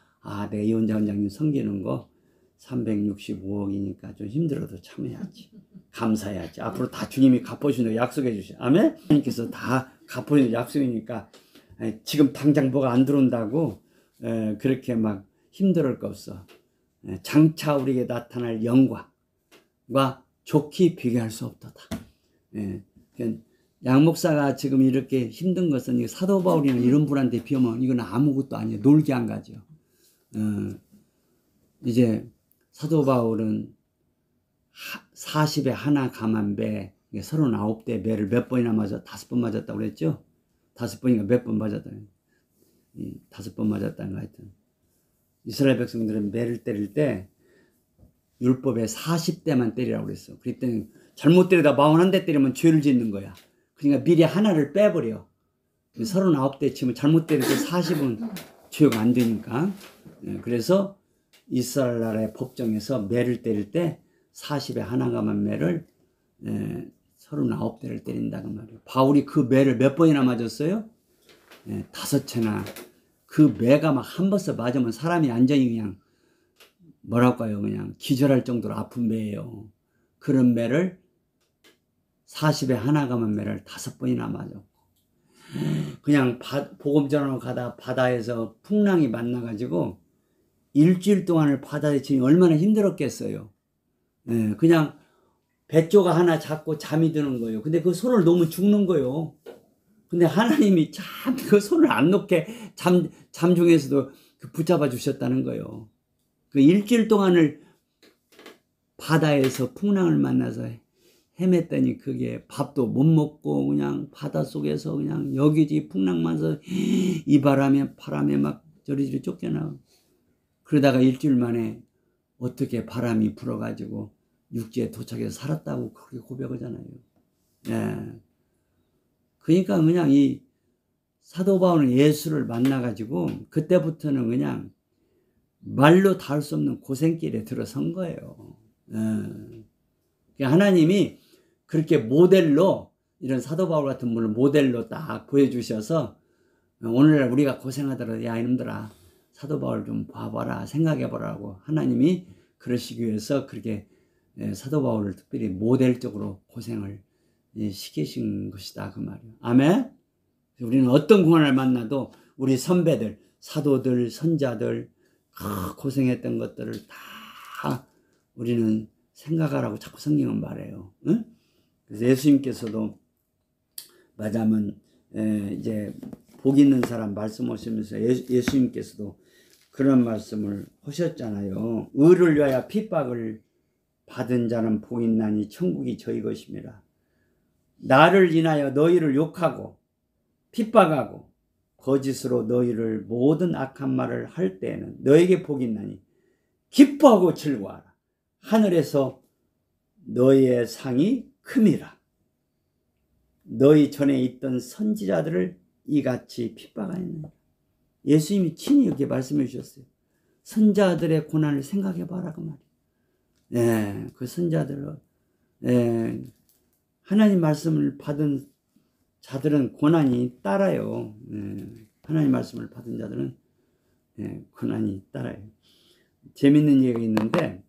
내 이혼자 원장님 섬기는 거 365억이니까 좀 힘들어도 참아야지. 감사해야지. 앞으로 다 주님이 갚아주신다고 약속해 주셔. 아멘? 주님께서 다 갚아주는 약속이니까 지금 당장 뭐가 안 들어온다고 그렇게 막 힘들을 거 없어. 장차 우리에게 나타날 영광과 좋게 비교할 수 없도다. 양 목사가 지금 이렇게 힘든 것은 사도 바울이나 이런 분한테 비하면 이건 아무것도 아니에요. 놀게 한 가지요. 이제 사도 바울은 40에 하나 감한 배, 39대 배를 몇 번이나 맞았, 5번 맞았다고 그랬죠? 5번인가 몇 번 맞았다. 5번 맞았다는 거 하여튼. 이스라엘 백성들은 매를 때릴 때 율법에 40대만 때리라고 그랬어. 그랬더니 잘못 때리다 41대 때리면 죄를 짓는 거야. 그러니까 미리 하나를 빼버려. 39대 치면 잘못 때릴 때 40은 죄가 안 되니까. 그래서 이스라엘 나라의 법정에서 매를 때릴 때 40에 하나 감한 매를 39대를 때린다고 말이에요. 바울이 그 매를 몇 번이나 맞았어요? 5채나. 그 매가 막 한 번씩 맞으면 사람이 완전히 그냥 뭐랄까요, 그냥 기절할 정도로 아픈 매예요. 그런 매를 40에 하나 감한 매를 5번이나 맞았고, 그냥 복음 전하러 가다 바다에서 풍랑이 만나가지고 일주일 동안을 바다에 지니 얼마나 힘들었겠어요. 그냥 배조가 하나 잡고 잠이 드는 거예요. 근데 그 손을 놓으면 죽는 거예요. 근데 하나님이 참 그 손을 안 놓게 잠 중에서도 붙잡아 주셨다는 거예요. 그 일주일 동안을 바다에서 풍랑을 만나서 헤맸더니 그게 밥도 못 먹고 그냥 바닷속에서 그냥 여기지 풍랑만서 이 바람에 막 저리저리 쫓겨나고, 그러다가 일주일 만에 어떻게 바람이 불어가지고 육지에 도착해서 살았다고 그렇게 고백하잖아요. 그러니까 그냥 이 사도 바울은 예수를 만나가지고 그때부터는 그냥 말로 닿을 수 없는 고생길에 들어선 거예요. 하나님이 그렇게 모델로, 이런 사도 바울 같은 분을 모델로 딱 보여주셔서 오늘날 우리가 고생하더라도 야 이놈들아 사도 바울 좀 봐봐라, 생각해보라고 하나님이 그러시기 위해서 그렇게 사도 바울을 특별히 모델적으로 고생을 시키신 것이다 그 말이에요. 아멘. 우리는 어떤 고난을 만나도 우리 선배들, 사도들, 선자들 고생했던 것들을 다 우리는 생각하라고 자꾸 성경은 말해요. 응? 그래서 예수님께서도 맞아면 이제 복 있는 사람 말씀하시면서 예수님께서도 그런 말씀을 하셨잖아요. 의를 위하여 핍박을 받은 자는 복 있나니 천국이 저희 것입니다. 나를 인하여 너희를 욕하고 핍박하고 거짓으로 너희를 모든 악한 말을 할 때에는 너에게 복이 있나니 기뻐하고 즐거워하라. 하늘에서 너희의 상이 큼이라. 너희 전에 있던 선지자들을 이같이 핍박하였느니라. 예수님이 친히 이렇게 말씀해 주셨어요. 선자들의 고난을 생각해 봐라 그 말이에요. 네, 그 선자들은 하나님 말씀을 받은 자들은 고난이 따라요. 하나님 말씀을 받은 자들은 고난이 따라요. 재밌는 얘기가 있는데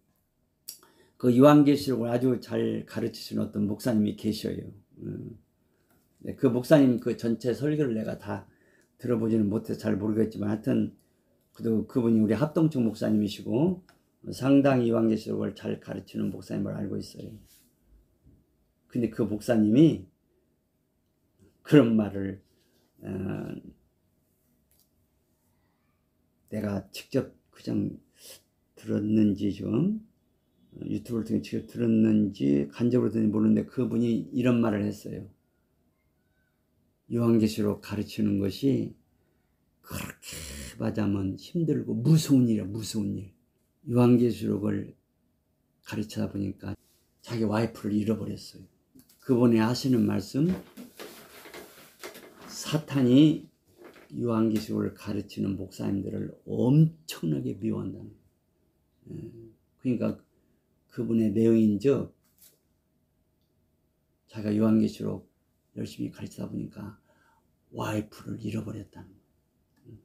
그 요한계시록을 아주 잘 가르치시는 어떤 목사님이 계셔요. 그 목사님 그 전체 설교를 내가 다 들어보지는 못해서 잘 모르겠지만 하여튼 그분이 우리 합동측 목사님이시고 상당히 요한계시록을 잘 가르치는 목사님을 알고 있어요. 근데 그 목사님이 그런 말을 내가 직접 그냥 들었는지 좀 유튜브를 통해 직접 들었는지 간접으로 들었는지 모르는데 그분이 이런 말을 했어요. 요한계시록 가르치는 것이 그렇게 말하자면 힘들고 무서운 일이야. 무서운 일. 요한계시록을 가르치다 보니까 자기 와이프를 잃어버렸어요. 그분이 하시는 말씀, 사탄이 요한계시록을 가르치는 목사님들을 엄청나게 미워한다는 거예요. 그러니까 그분의 내용인즉 자기가 요한계시록 열심히 가르치다 보니까 와이프를 잃어버렸다는 거예요.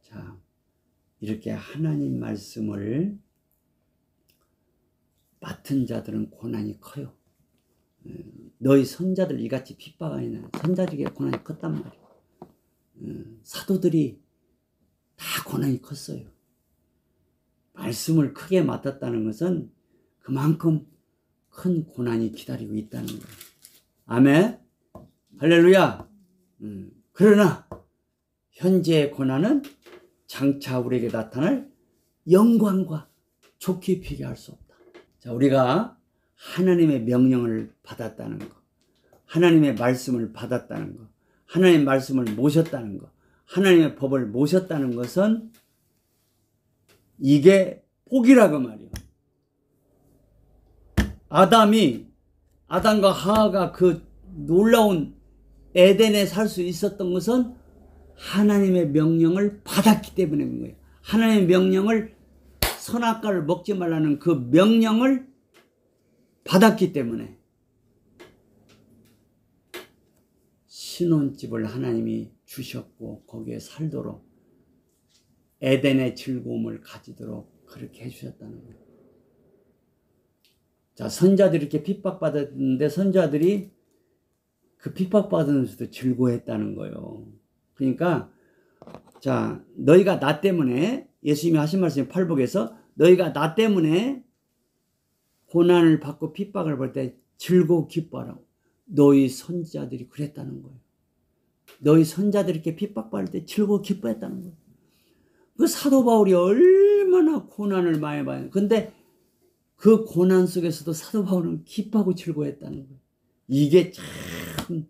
자, 이렇게 하나님 말씀을 맡은 자들은 고난이 커요. 너희 선자들 이같이 핍박하니나 선자들에게 고난이 컸단 말이에요. 사도들이 다 고난이 컸어요. 말씀을 크게 맡았다는 것은 그만큼 큰 고난이 기다리고 있다는 거예요. 아멘. 할렐루야. 그러나 현재의 고난은 장차 우리에게 나타날 영광과 좋게 비교할 수 없다. 자, 우리가 하나님의 명령을 받았다는 거, 하나님의 말씀을 받았다는 거, 하나님의 말씀을 모셨다는 거, 하나님의 법을 모셨다는 것은 이게 복이라고 말이요. 아담과 하와가 그 놀라운 에덴에 살 수 있었던 것은 하나님의 명령을 받았기 때문인 거예요. 하나님의 명령을 선악과를 먹지 말라는 그 명령을 받았기 때문에 신혼집을 하나님이 주셨고 거기에 살도록 에덴의 즐거움을 가지도록 그렇게 해주셨다는 거예요. 자, 선자들이 이렇게 핍박받았는데 선자들이 그 핍박받으면서도 즐거워했다는 거예요. 그러니까 자, 너희가 나 때문에 예수님이 하신 말씀이 팔복에서 너희가 나 때문에 고난을 받고 핍박을 받을 때 즐거워 기뻐하라고. 너희 선자들이 그랬다는 거예요. 너희 선자들이 이렇게 핍박받을 때 즐거워 기뻐했다는 거예요. 그 사도 바울이 얼마나 고난을 많이 받았는데 근데 그 고난 속에서도 사도 바울은 기뻐하고 즐거워했다는 거예요. 이게 참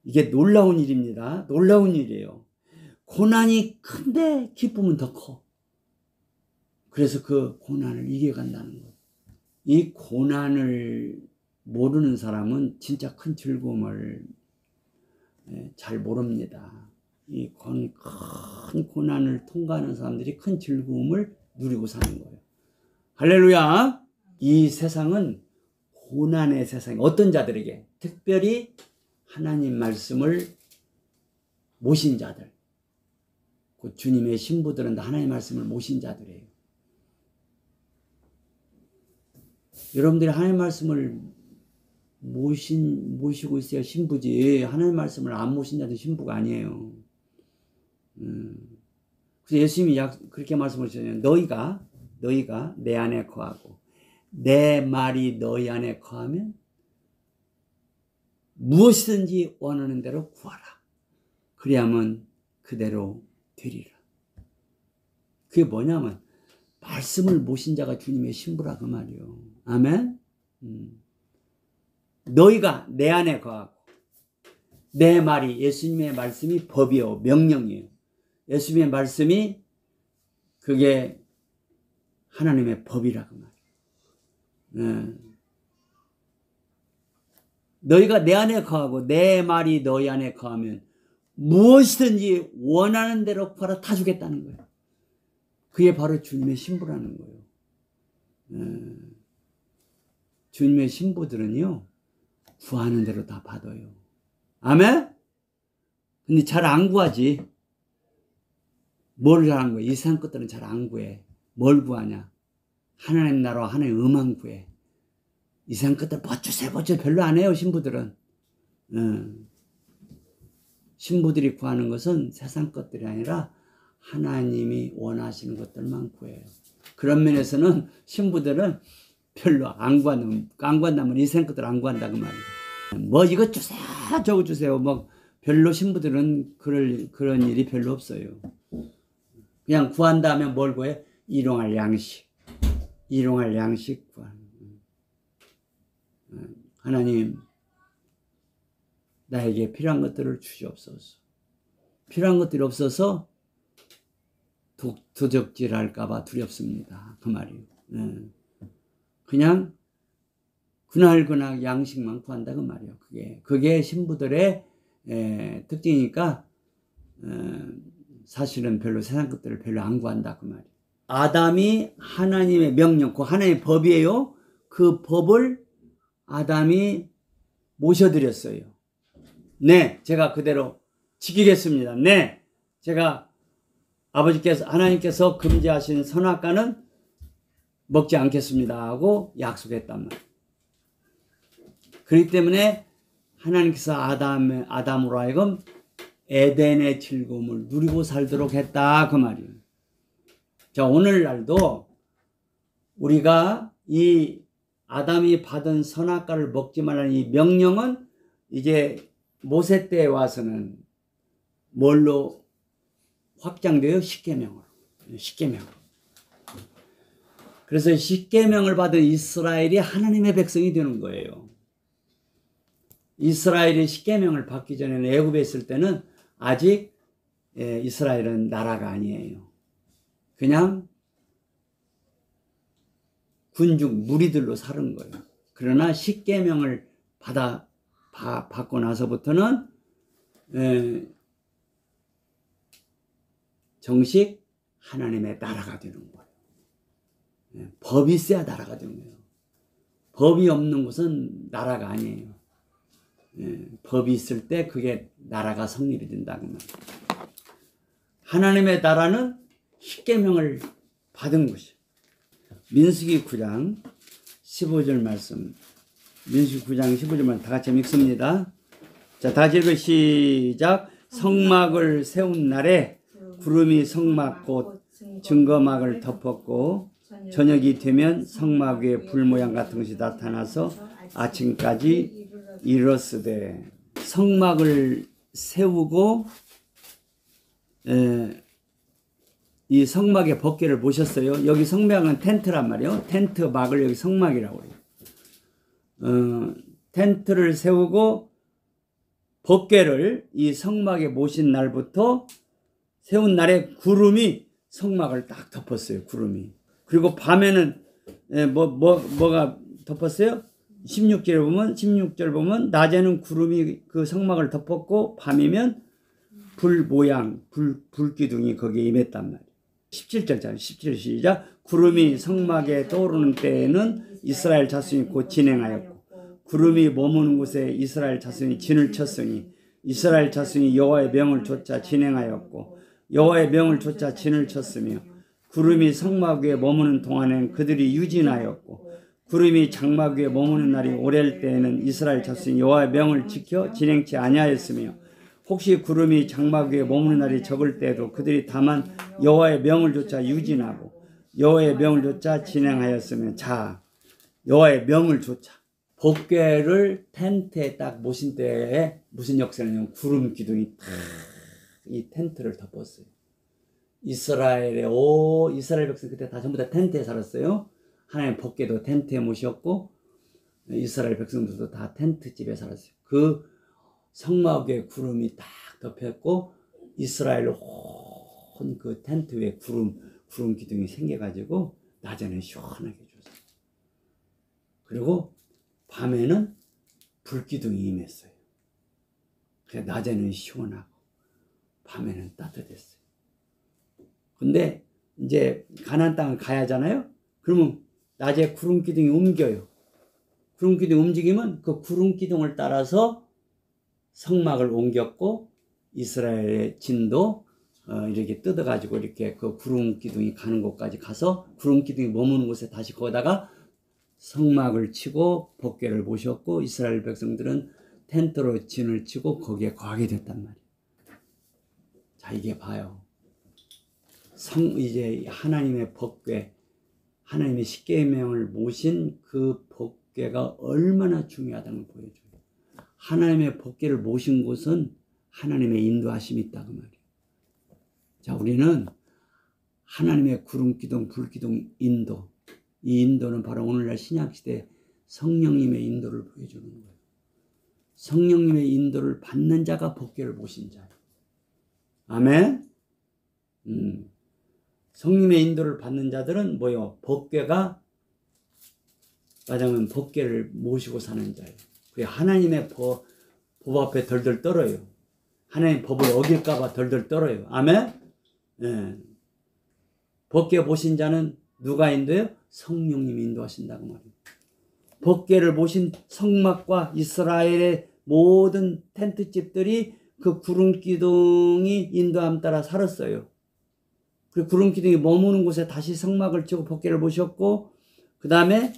이게 놀라운 일입니다. 놀라운 일이에요. 고난이 큰데 기쁨은 더 커. 그래서 그 고난을 이겨간다는 거예요. 이 고난을 모르는 사람은 진짜 큰 즐거움을 잘 모릅니다. 이 큰 고난을 통과하는 사람들이 큰 즐거움을 누리고 사는 거예요. 할렐루야! 이 세상은 고난의 세상이 어떤 자들에게 특별히 하나님 말씀을 모신 자들, 그 주님의 신부들은 하나님 말씀을 모신 자들이에요. 여러분들이 하나님 말씀을 모시고 있어야 신부지 하나님 말씀을 안 모신 자들 신부가 아니에요. 그래서 예수님이 그렇게 말씀하셨잖아요. 너희가 내 안에 거하고 내 말이 너희 안에 거하면 무엇이든지 원하는 대로 구하라. 그리하면 그대로 되리라. 그게 뭐냐면 말씀을 모신 자가 주님의 신부라 그 말이요. 아멘. 너희가 내 안에 거하고 내 말이 예수님의 말씀이 법이요 명령이에요. 예수님의 말씀이 그게 하나님의 법이라 그 말이에요. 예. 너희가 내 안에 거하고 내 말이 너희 안에 거하면 무엇이든지 원하는 대로 구하라 다 주겠다는 거예요. 그게 바로 주님의 신부라는 거예요. 주님의 신부들은요, 구하는 대로 다 받아요. 아멘? 근데 잘 안 구하지. 뭘 잘하는 거야? 이 세상 것들은 잘 안 구해. 뭘 구하냐? 하나님 나라와 하나님 음만 구해. 이 세상 것들 뭐 주세요, 뭐 주세요 별로 안 해요, 신부들은. 신부들이 구하는 것은 세상 것들이 아니라 하나님이 원하시는 것들만 구해요. 그런 면에서는 신부들은 별로 안 구한다면 이 세상 것들 안 구한다 그 말이에요. 뭐 이것 주세요, 저거 주세요. 뭐 별로 신부들은 그런 일이 별로 없어요. 그냥 구한다 하면 뭘 구해? 일용할 양식 구하는. 하나님, 나에게 필요한 것들을 주시옵소서. 필요한 것들이 없어서 도적질할까봐 두렵습니다. 그 말이에요. 그냥 그날 양식만 구한다 그 말이에요. 그게 신부들의 특징이니까 사실은 별로 세상 것들을 별로 안 구한다 그 말이에요. 아담이 하나님의 명령, 그 하나님의 법이에요. 그 법을 아담이 모셔드렸어요. 네, 제가 그대로 지키겠습니다. 네, 제가 하나님께서 금지하신 선악과는 먹지 않겠습니다 하고 약속했단 말이에요. 그렇기 때문에 하나님께서 아담으로 하여금 에덴의 즐거움을 누리고 살도록 했다 그 말이에요. 자, 오늘날도 우리가 이 아담이 받은 선악과를 먹지 말라는 이 명령은 이제 모세 때에 와서는 뭘로 확장돼요? 십계명으로. 그래서 십계명을 받은 이스라엘이 하나님의 백성이 되는 거예요. 이스라엘이 십계명을 받기 전에는 애굽에 있을 때는 아직 이스라엘은 나라가 아니에요. 그냥 군중 무리들로 사는 거예요. 그러나 십계명을 받고 나서부터는 정식 하나님의 나라가 되는 거예요. 법이 있어야 나라가 되는 거예요. 법이 없는 곳은 나라가 아니에요. 법이 있을 때 그게 나라가 성립이 된다는 말이에요. 하나님의 나라는 십계명을 받은 것이에요. 민수기 9장 15절 말씀. 민수기 9장 15절 말씀 다 같이 읽습니다. 자, 다시 읽어 시작. 성막을 세운 날에 구름이 성막 곧 증거막을 덮었고 저녁이 되면 성막 위에 불 모양 같은 것이 나타나서 아침까지 이르렀으되. 성막을 세우고 이 성막의 법궤를 모셨어요. 여기 성막은 텐트란 말이에요. 텐트 막을 여기 성막이라고 그래요. 텐트를 세우고 법궤를 이 성막에 모신 날부터 세운 날에 구름이 성막을 딱 덮었어요. 구름이. 그리고 밤에는 뭐가 덮었어요? 16절 보면 낮에는 구름이 그 성막을 덮었고 밤이면 불 모양 불기둥이 거기에 임했단 말이에요. 17절 17절 시작. 구름이 성막에 떠오르는 때에는 이스라엘 자손이 곧 진행하였고 구름이 머무는 곳에 이스라엘 자손이 진을 쳤으니 이스라엘 자손이 여호와의 명을 좇아 진행하였고 여호와의 명을 좇아 진을 쳤으며 구름이 성막 위에 머무는 동안에는 그들이 유진하였고 구름이 장막 위에 머무는 날이 오래일 때에는 이스라엘 자손이 여호와의 명을 지켜 진행치 아니하였으며 혹시 구름이 장막 위에 머무는 날이 적을 때에도 그들이 다만 여호와의 명을 좇아 유진하고 여호와의 명을 좇아 진행하였으며. 자, 여호와의 명을 좇아 법궤를 텐트에 딱 모신 때에 무슨 역사냐면 구름 기둥이 탁 이 텐트를 덮었어요. 이스라엘 백성 그때 다 전부 다 텐트에 살았어요. 하나님 법궤도 텐트에 모셨고 이스라엘 백성들도 다 텐트집에 살았어요. 그 성막에 구름이 딱 덮였고 이스라엘 온 그 텐트 위에 구름 기둥이 생겨가지고 낮에는 시원하게 줬어요. 그리고 밤에는 불기둥이 임했어요. 그래서 낮에는 시원하고 밤에는 따뜻했어요. 근데 이제 가나안 땅을 가야 하잖아요. 그러면 낮에 구름 기둥이 옮겨요. 구름 기둥이 움직이면 그 구름 기둥을 따라서 성막을 옮겼고 이스라엘의 진도 이렇게 뜯어가지고 이렇게 그 구름 기둥이 가는 곳까지 가서 구름 기둥이 머무는 곳에 다시 거기다가 성막을 치고 법궤를 모셨고 이스라엘 백성들은 텐트로 진을 치고 거기에 거하게 됐단 말이에요. 자, 이게 봐요. 이제 하나님의 법궤, 하나님의 십계명을 모신 그 법궤가 얼마나 중요하다는 걸 보여줘요. 하나님의 법궤를 모신 곳은 하나님의 인도하심이 있다 그 말이에요. 자, 우리는 하나님의 구름기둥, 불기둥 인도, 이 인도는 바로 오늘날 신약시대 성령님의 인도를 보여주는 거예요. 성령님의 인도를 받는 자가 법궤를 모신 자예요. 아멘. 성령님의 인도를 받는 자들은 뭐요? 법궤가 말하자면 법궤를 모시고 사는 자예요. 그게 하나님의 법 앞에 덜덜 떨어요. 하나님의 법을 어길까봐 덜덜 떨어요. 아멘. 예. 법궤 모신 자는 누가 인도해요? 성령님이 인도하신다고 말이에요. 법궤를 모신 성막과 이스라엘의 모든 텐트집들이 그 구름기둥이 인도함 따라 살았어요. 그 구름기둥이 머무는 곳에 다시 성막을 치고 법궤를 모셨고 그 다음에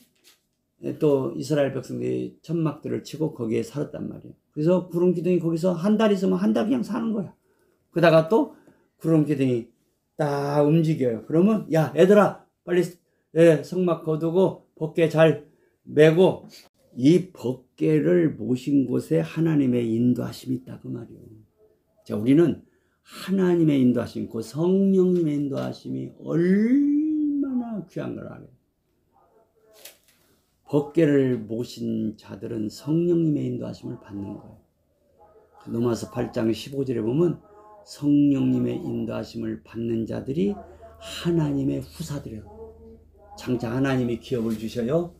또 이스라엘 백성들이 천막들을 치고 거기에 살았단 말이에요. 그래서 구름기둥이 거기서 한 달 있으면 한 달 그냥 사는 거야. 그러다가 또 구름기둥이 딱 움직여요. 그러면 야 얘들아 빨리 성막 거두고 법궤 잘 메고 이 법궤를 모신 곳에 하나님의 인도하심이 있다 그 말이에요. 자, 우리는 하나님의 인도하심, 그 성령님의 인도하심이 얼마나 귀한 걸 알아요. 법궤를 모신 자들은 성령님의 인도하심을 받는 거예요. 로마서 8장 15절에 보면 성령님의 인도하심을 받는 자들이 하나님의 후사들이에요. 장차 하나님이 기업을 주셔요.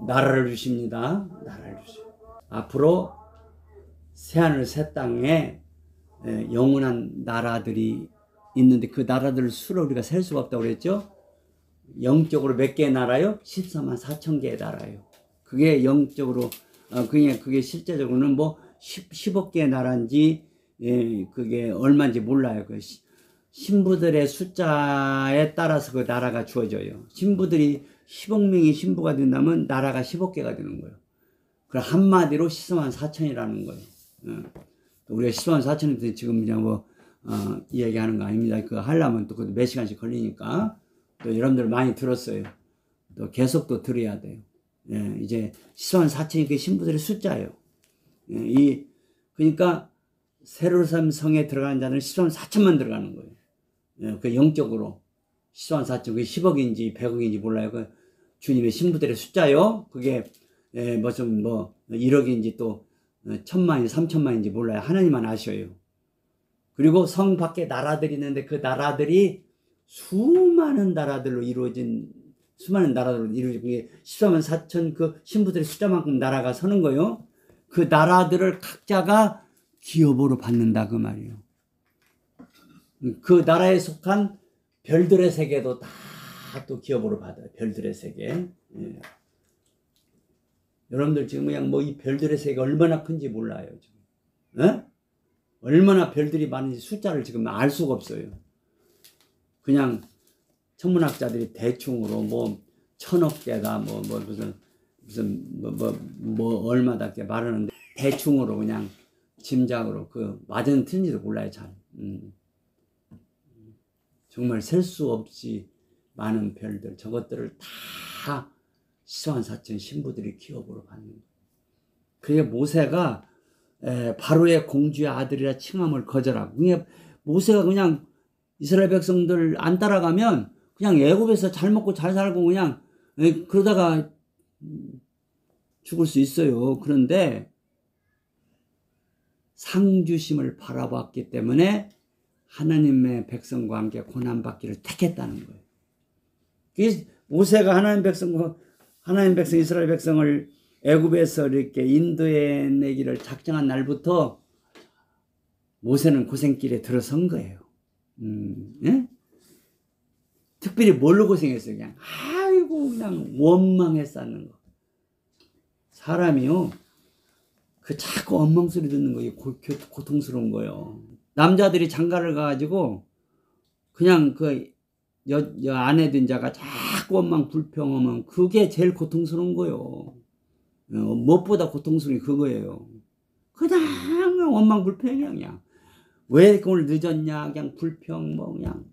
나라를 주십니다. 나라를 주셔요. 앞으로 새하늘 새 땅에 영원한 나라들이 있는데 그 나라들 수를 우리가 셀 수가 없다고 그랬죠. 영적으로 몇 개의 나라요? 14만 4천 개의 나라요. 그게 영적으로 그게 실제적으로는 뭐 10억 개의 나라인지 그게 얼마인지 몰라요. 그 신부들의 숫자에 따라서 그 나라가 주어져요. 신부들이 10억 명이 신부가 된다면 나라가 10억 개가 되는 거예요. 그럼 한마디로 14만 4천이라는 거예요. 우리가 14만 4천인데 지금 그냥 뭐 이야기하는 거 아닙니다. 그거 하려면 또 몇 시간씩 걸리니까 또 여러분들 많이 들었어요. 또 계속 또 들어야 돼요. 이제 14만 4천이 그 신부들의 숫자예요. 그러니까 세루살렘 성에 들어가는 자는 14만 4천만 들어가는 거예요. 그 영적으로 14만 4천, 그게 10억인지 100억인지 몰라요. 그 주님의 신부들의 숫자요. 그게 무슨 1억인지 또 1000만인지 3000만인지 몰라요. 하나님만 아셔요. 그리고 성 밖에 나라들이 있는데 그 나라들이 수많은 나라들로 이루어진 게 14만 4천 그 신부들의 숫자만큼 나라가 서는 거예요. 그 나라들을 각자가 기업으로 받는다 그 말이에요. 그 나라에 속한 별들의 세계도 다 또 기업으로 받아요. 별들의 세계. 여러분들 지금 그냥 뭐 이 별들의 세계가 얼마나 큰지 몰라요. 지금. 얼마나 별들이 많은지 숫자를 지금 알 수가 없어요. 그냥 천문학자들이 대충으로 뭐 1000억 개다 무슨 얼마다 이렇게 말하는데 대충으로 그냥 짐작으로 그 맞은 틀린지도 몰라요. 잘. 정말 셀 수 없이 많은 별들 저것들을 다 14만 4천 신부들이 기업으로 받는 거예요. 그게 모세가 바로의 공주의 아들이라 칭함을 거절하고 모세가 그냥 이스라엘 백성들 안 따라가면 그냥 애굽에서 잘 먹고 잘 살고 그냥 그러다가 죽을 수 있어요. 그런데 상주심을 바라봤기 때문에 하나님의 백성과 함께 고난받기를 택했다는 거예요. 모세가 하나님 백성과 하나님 백성 이스라엘 백성을 애굽에서 이렇게 인도해 내기를 작정한 날부터 모세는 고생길에 들어선 거예요. 예? 특별히 뭘로 고생했어요? 그냥 아이고 그냥 원망해 쌓는 거. 사람이요 그 자꾸 엉망 소리 듣는 거 고통스러운 거예요. 남자들이 장가를 가가지고 그냥 그 아내 된 자가 자꾸 원망 불평하면 그게 제일 고통스러운 거예요. 무엇보다 고통스러운 게 그거예요. 그냥 원망 불평이야. 그냥 왜 오늘 늦었냐 그냥 불평 뭐 그냥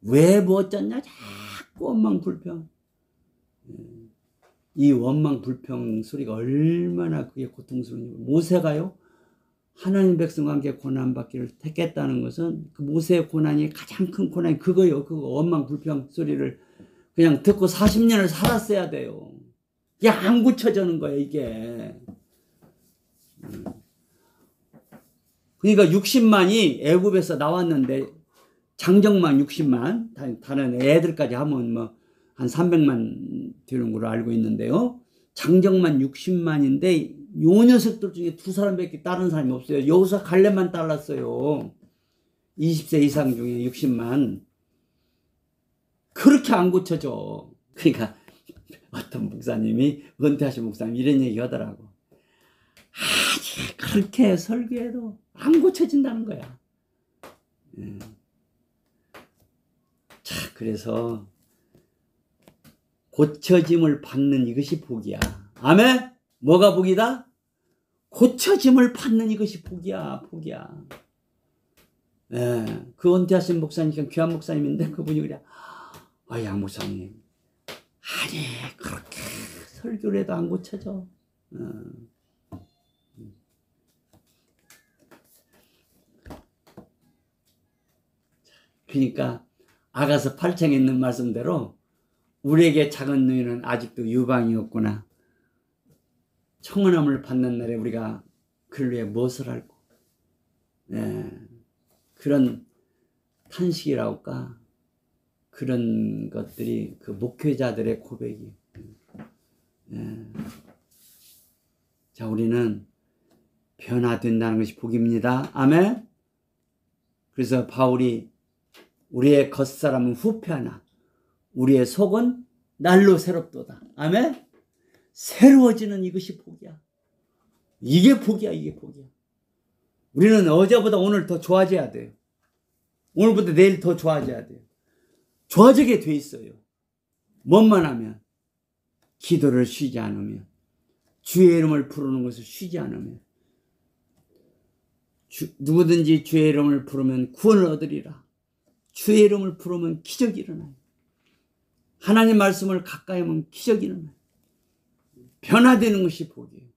왜 뭐 어쩌냐 자꾸 원망 불평. 이 원망 불평 소리가 얼마나 그게 고통스러운지. 모세가요 하나님 백성과 함께 고난받기를 택했다는 것은 그 모세의 고난이 가장 큰 고난이 그거예요. 그거 원망 불평 소리를 그냥 듣고 40년을 살았어야 돼요. 이게 안 고쳐지는 거예요 이게. 그러니까 60만이 애굽에서 나왔는데 장정만 60만 다른 애들까지 하면 뭐 한 300만 되는 걸로 알고 있는데요. 장정만 60만인데 요 녀석들 중에 2사람밖에 다른 사람이 없어요. 여기서 갈렙만 달랐어요. 20세 이상 중에 60만. 그렇게 안 고쳐져. 그러니까 어떤 목사님이 은퇴하신 목사님이 이런 얘기 하더라고. 아직 그렇게 설교해도 안 고쳐진다는 거야. 자, 그래서 고쳐짐을 받는 이것이 복이야. 아멘? 뭐가 복이다? 고쳐짐을 받는 이것이 복이야. 복이야. 그 은퇴하신 목사님, 귀한 목사님인데 그분이 그래. 양 목사님. 아니 그렇게 설교를 해도 안 고쳐져. 그러니까 아가서 8장에 있는 말씀대로 우리에게 작은 너희는 아직도 유방이 없구나. 청혼함을 받는 날에 우리가 그를 위해 무엇을 할고. 그런 탄식이라고 할까. 그런 것들이 그 목회자들의 고백이에요. 자, 우리는 변화된다는 것이 복입니다. 아멘. 그래서 바울이 우리의 겉사람은 후패하나 우리의 속은 날로 새롭도다. 아멘. 새로워지는 이것이 복이야. 이게 복이야. 이게 복이야. 우리는 어제보다 오늘 더 좋아져야 돼요. 오늘보다 내일 더 좋아져야 돼요. 좋아지게 돼 있어요. 뭔만 하면 기도를 쉬지 않으면 주의 이름을 부르는 것을 쉬지 않으면 누구든지 주의 이름을 부르면 구원을 얻으리라. 주의 이름을 부르면 기적이 일어나요. 하나님 말씀을 가까이 하면 기적이 일어나요. 변화되는 것이 복이에요.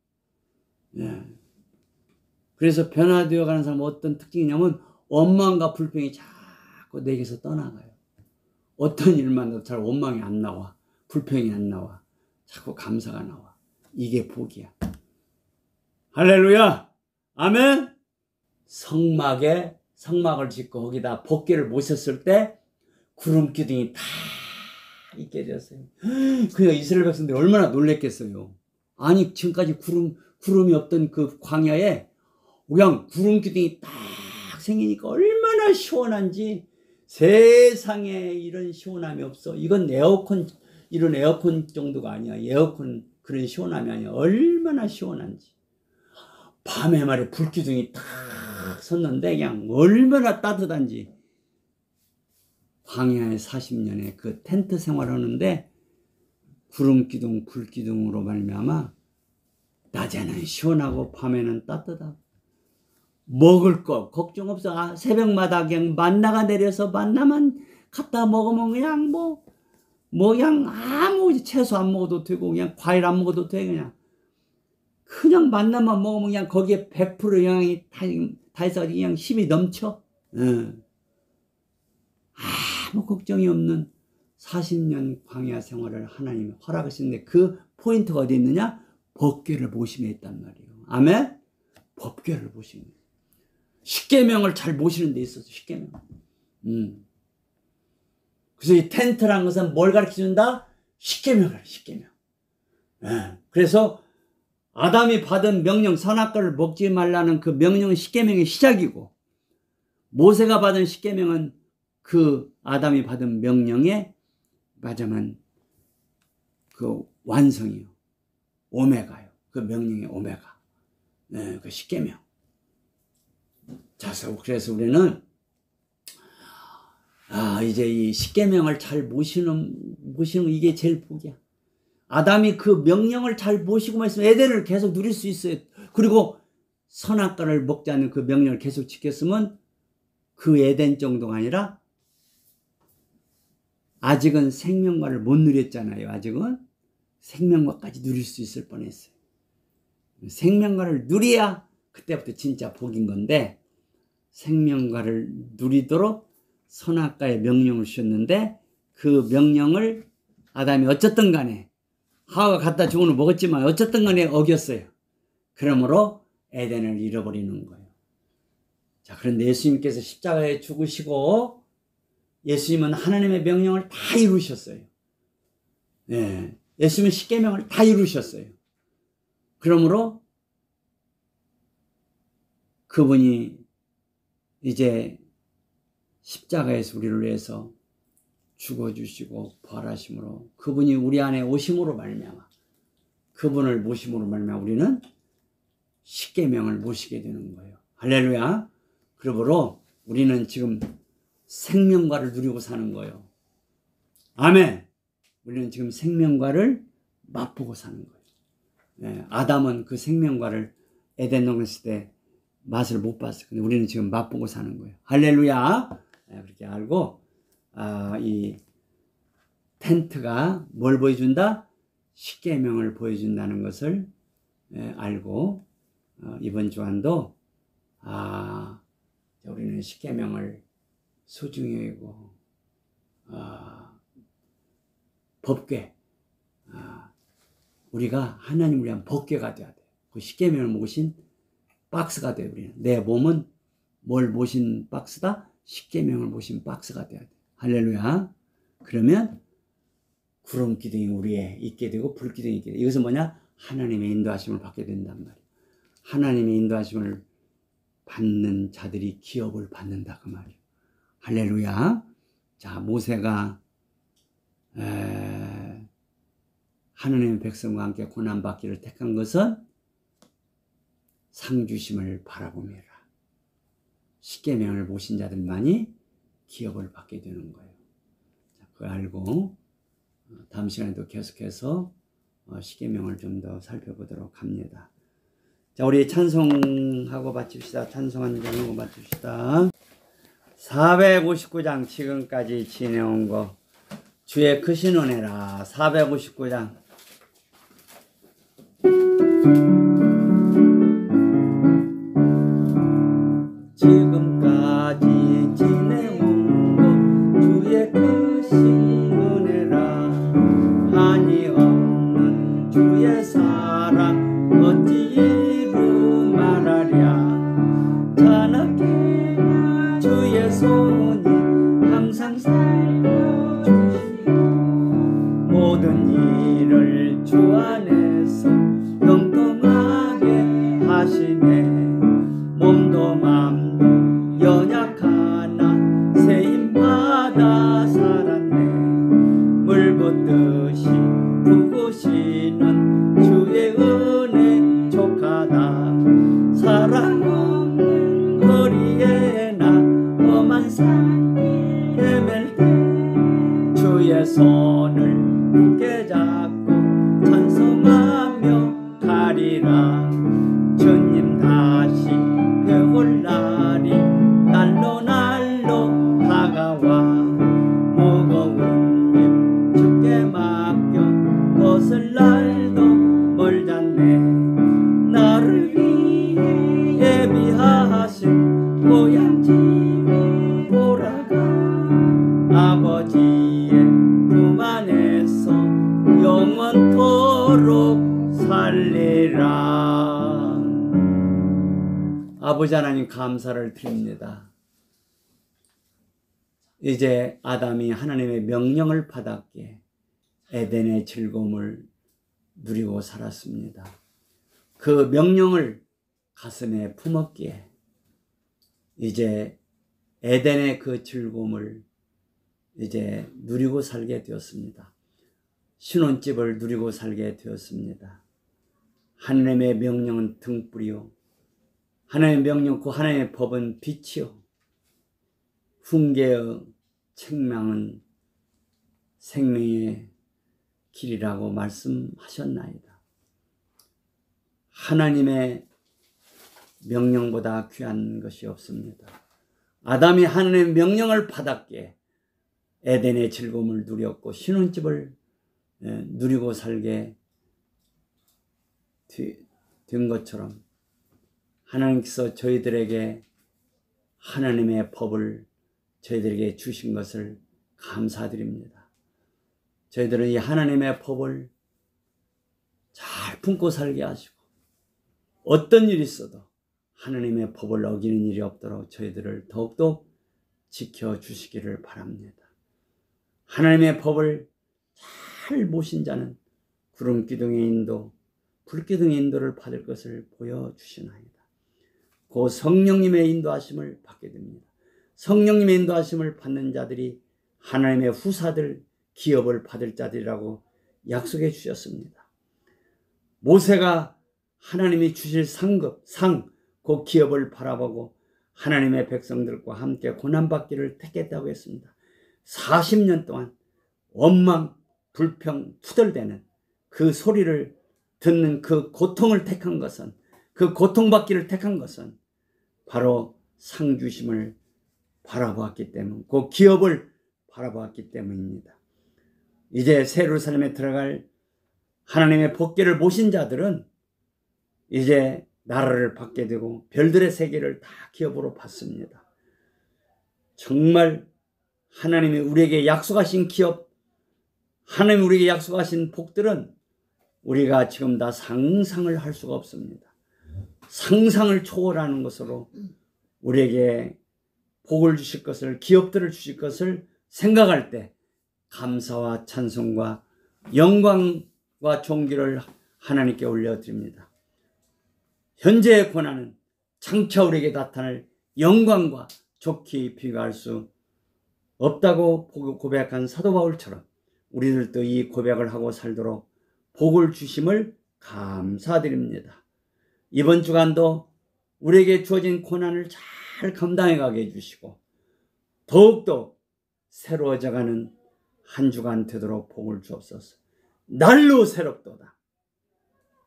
그래서 변화되어 가는 사람은 어떤 특징이냐면 원망과 불평이 자꾸 내게서 떠나가요. 어떤 일만 해도 잘 원망이 안 나와. 불평이 안 나와. 자꾸 감사가 나와. 이게 복이야. 할렐루야. 아멘. 성막을 짓고 거기다 복궤를 모셨을 때 구름 기둥이 다 있게 되었어요. 그러니까 이스라엘 백성들이 얼마나 놀랬겠어요. 아니 지금까지 구름이 없던 그 광야에 그냥 구름 기둥이 딱 생기니까 얼마나 시원한지. 세상에 이런 시원함이 없어. 이건 이런 에어컨 정도가 아니야. 에어컨 그런 시원함이 아니야. 얼마나 시원한지. 밤에 말에 불기둥이 딱 섰는데 그냥 얼마나 따뜻한지. 광야에 40년에 그 텐트 생활하는데 구름기둥 불기둥으로 말미암아 낮에는 시원하고 밤에는 따뜻하고 먹을 거 걱정 없어. 새벽마다 그냥 만나가 내려서 만나만 갖다 먹으면 그냥 그냥 아무 채소 안 먹어도 되고 그냥 과일 안 먹어도 돼. 그냥 만나만 먹으면 그냥 거기에 100% 영양이 다 있어 그냥 힘이 넘쳐. 아무 걱정이 없는 40년 광야 생활을 하나님이 허락하시는데 그 포인트가 어디 있느냐? 법궤를 모심에 있단 말이에요. 아멘? 법궤를 모심에. 십계명을 잘 모시는 데 있어서 십계명. 그래서 이 텐트라는 것은 뭘 가르쳐준다? 십계명을 십계명. 그래서 아담이 받은 명령, 선악과를 먹지 말라는 그 명령은 십계명의 시작이고, 모세가 받은 십계명은 그 아담이 받은 명령의 마지막은 그 완성이요, 오메가요. 그 명령의 오메가. 그 십계명. 자, 그래서 우리는 이제 이 십계명을 잘 모시는 이게 제일 복이야. 아담이 그 명령을 잘 모시고만 있으면 에덴을 계속 누릴 수 있어요. 그리고 선악과를 먹지 않는 그 명령을 계속 지켰으면 그 에덴 정도가 아니라 아직은 생명과를 못 누렸잖아요. 아직은 생명과까지 누릴 수 있을 뻔했어요. 생명과를 누려야 그때부터 진짜 복인 건데, 생명과를 누리도록 선악과의 명령을 주셨는데, 그 명령을 아담이 어쨌든 간에 하와가 갖다 주고는 먹었지만 어쨌든 간에 어겼어요. 그러므로 에덴을 잃어버리는 거예요. 자, 그런데 예수님께서 십자가에 죽으시고 예수님은 하나님의 명령을 다 이루셨어요. 예수님은 십계명을 다 이루셨어요. 그러므로 그분이 이제 십자가에서 우리를 위해서 죽어주시고 부활하심으로, 그분이 우리 안에 오심으로 말미암아, 그분을 모심으로 말미암아 우리는 십계명을 모시게 되는 거예요. 할렐루야. 그러므로 우리는 지금 생명과를 누리고 사는 거예요. 아멘. 우리는 지금 생명과를 맛보고 사는 거예요. 아담은 그 생명과를 에덴 동산 있을 때 맛을 못 봤어요. 근데 우리는 지금 맛보고 사는 거예요. 할렐루야. 그렇게 알고, 이 텐트가 뭘 보여준다? 십계명을 보여준다는 것을 알고, 이번 주간도 우리는 십계명을 소중히 여기고, 법궤, 우리가 하나님 위한 법궤가 돼야 돼. 그 십계명을 모신 박스가 돼. 우리는 내 몸은 뭘 모신 박스다? 십계명을 모신 박스가 돼야 돼. 할렐루야. 그러면 구름 기둥이 우리에 있게 되고 불 기둥이 있게 돼. 이것은 뭐냐? 하나님의 인도하심을 받게 된단 말이야. 하나님의 인도하심을 받는 자들이 기업을 받는다 그 말이야. 할렐루야. 자, 모세가 하나님의 백성과 함께 고난받기를 택한 것은 상주심을 바라보매라. 십계명을 모신 자들만이 기업을 받게 되는 거예요. 자, 그걸 알고 다음 시간에도 계속해서 십계명을 좀 더 살펴보도록 합니다. 자, 우리 찬송하고 마칩시다. 찬송 한 장하고 마칩시다. 459장 지금까지 지내온 거 주의 크신 은혜라. 459장. 지금까지 지내온 것 주의 크신 은혜라. 한이 없는 주의 사랑 어찌 이루 말하랴. 자나게 주의 손이 항상 살펴주시고 모든 일을 주 안에서 영통하게 하시네. 몸도 맘도 연약하나 세임받아 살았네. 물붓듯이 부으시는 주의 은혜 족하다. 사랑 없는 거리에나 험한 산 헤맬 때 주의 손을 굳게 잡고 찬송하며 가리라. 주님 다시 배울 날이 날로 날로 다가와. 무거운 일 주께 맡겨 벗을 날도 멀잖네. 나를 위해 예비하신 고향 집에 돌아가. 아버지의 품 안에서 영원토록 살리라. 아버지 하나님 감사를 드립니다. 이제 아담이 하나님의 명령을 받았기에 에덴의 즐거움을 누리고 살았습니다. 그 명령을 가슴에 품었기에 이제 에덴의 그 즐거움을 이제 누리고 살게 되었습니다. 신혼집을 누리고 살게 되었습니다. 하나님의 명령은 등불이요, 하나님의 명령, 그 하나님의 법은 빛이요, 훈계의 책망은 생명의 길이라고 말씀하셨나이다. 하나님의 명령보다 귀한 것이 없습니다. 아담이 하나님의 명령을 받았기에 에덴의 즐거움을 누렸고 신혼집을 누리고 살게 된 것처럼 하나님께서 저희들에게 하나님의 법을 저희들에게 주신 것을 감사드립니다. 저희들은 이 하나님의 법을 잘 품고 살게 하시고 어떤 일이 있어도 하나님의 법을 어기는 일이 없도록 저희들을 더욱더 지켜주시기를 바랍니다. 하나님의 법을 잘 모신 자는 구름기둥의 인도, 불기둥의 인도를 받을 것을 보여주시나이다. 그 성령님의 인도하심을 받게 됩니다. 성령님의 인도하심을 받는 자들이 하나님의 후사들, 기업을 받을 자들이라고 약속해 주셨습니다. 모세가 하나님이 주실 그 기업을 바라보고 하나님의 백성들과 함께 고난받기를 택했다고 했습니다. 40년 동안 원망, 불평, 투덜대는 그 소리를 듣는 그 고통을 택한 것은, 그 고통받기를 택한 것은 바로 상주심을 바라보았기 때문, 그 기업을 바라보았기 때문입니다. 이제 새 예루살렘에 들어갈 하나님의 복귀를 모신 자들은 이제 나라를 받게 되고 별들의 세계를 다 기업으로 받습니다. 정말 하나님이 우리에게 약속하신 기업, 하나님이 우리에게 약속하신 복들은 우리가 지금 다 상상을 할 수가 없습니다. 상상을 초월하는 것으로 우리에게 복을 주실 것을, 기업들을 주실 것을 생각할 때 감사와 찬송과 영광과 존귀를 하나님께 올려드립니다. 현재의 고난은 장차 우리에게 나타날 영광과 좋게 비교할 수 없다고 고백한 사도 바울처럼 우리들도 이 고백을 하고 살도록 복을 주심을 감사드립니다. 이번 주간도 우리에게 주어진 고난을 잘 감당해 가게 해주시고 더욱더 새로워져가는 한 주간 되도록 복을 주옵소서. 날로 새롭도다.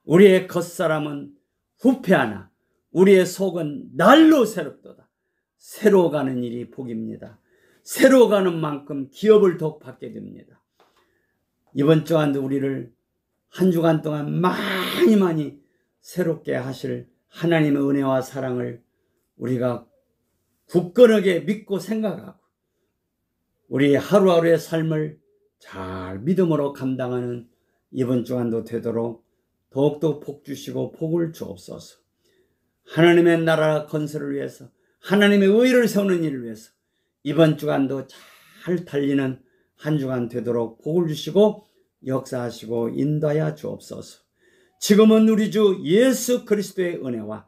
우리의 겉사람은 후패하나 우리의 속은 날로 새롭도다. 새로워가는 일이 복입니다. 새로워가는 만큼 기업을 더욱 받게 됩니다. 이번 주간도 우리를 한 주간 동안 많이 새롭게 하실 하나님의 은혜와 사랑을 우리가 굳건하게 믿고 생각하고 우리 하루하루의 삶을 잘 믿음으로 감당하는 이번 주간도 되도록 더욱더 복 주시고 복을 주옵소서. 하나님의 나라 건설을 위해서, 하나님의 의를 세우는 일을 위해서 이번 주간도 잘 달리는 한 주간 되도록 복을 주시고 역사하시고 인도하여 주옵소서. 지금은 우리 주 예수 그리스도의 은혜와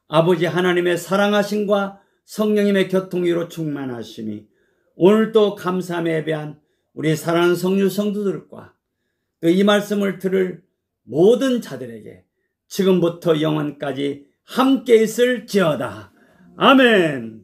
아버지 하나님의 사랑하심과 성령님의 교통위로 충만하심이 오늘도 감사함에 예배한 우리 사랑하는 성류 성도들과 또 이 말씀을 들을 모든 자들에게 지금부터 영원까지 함께 있을지어다. 아멘.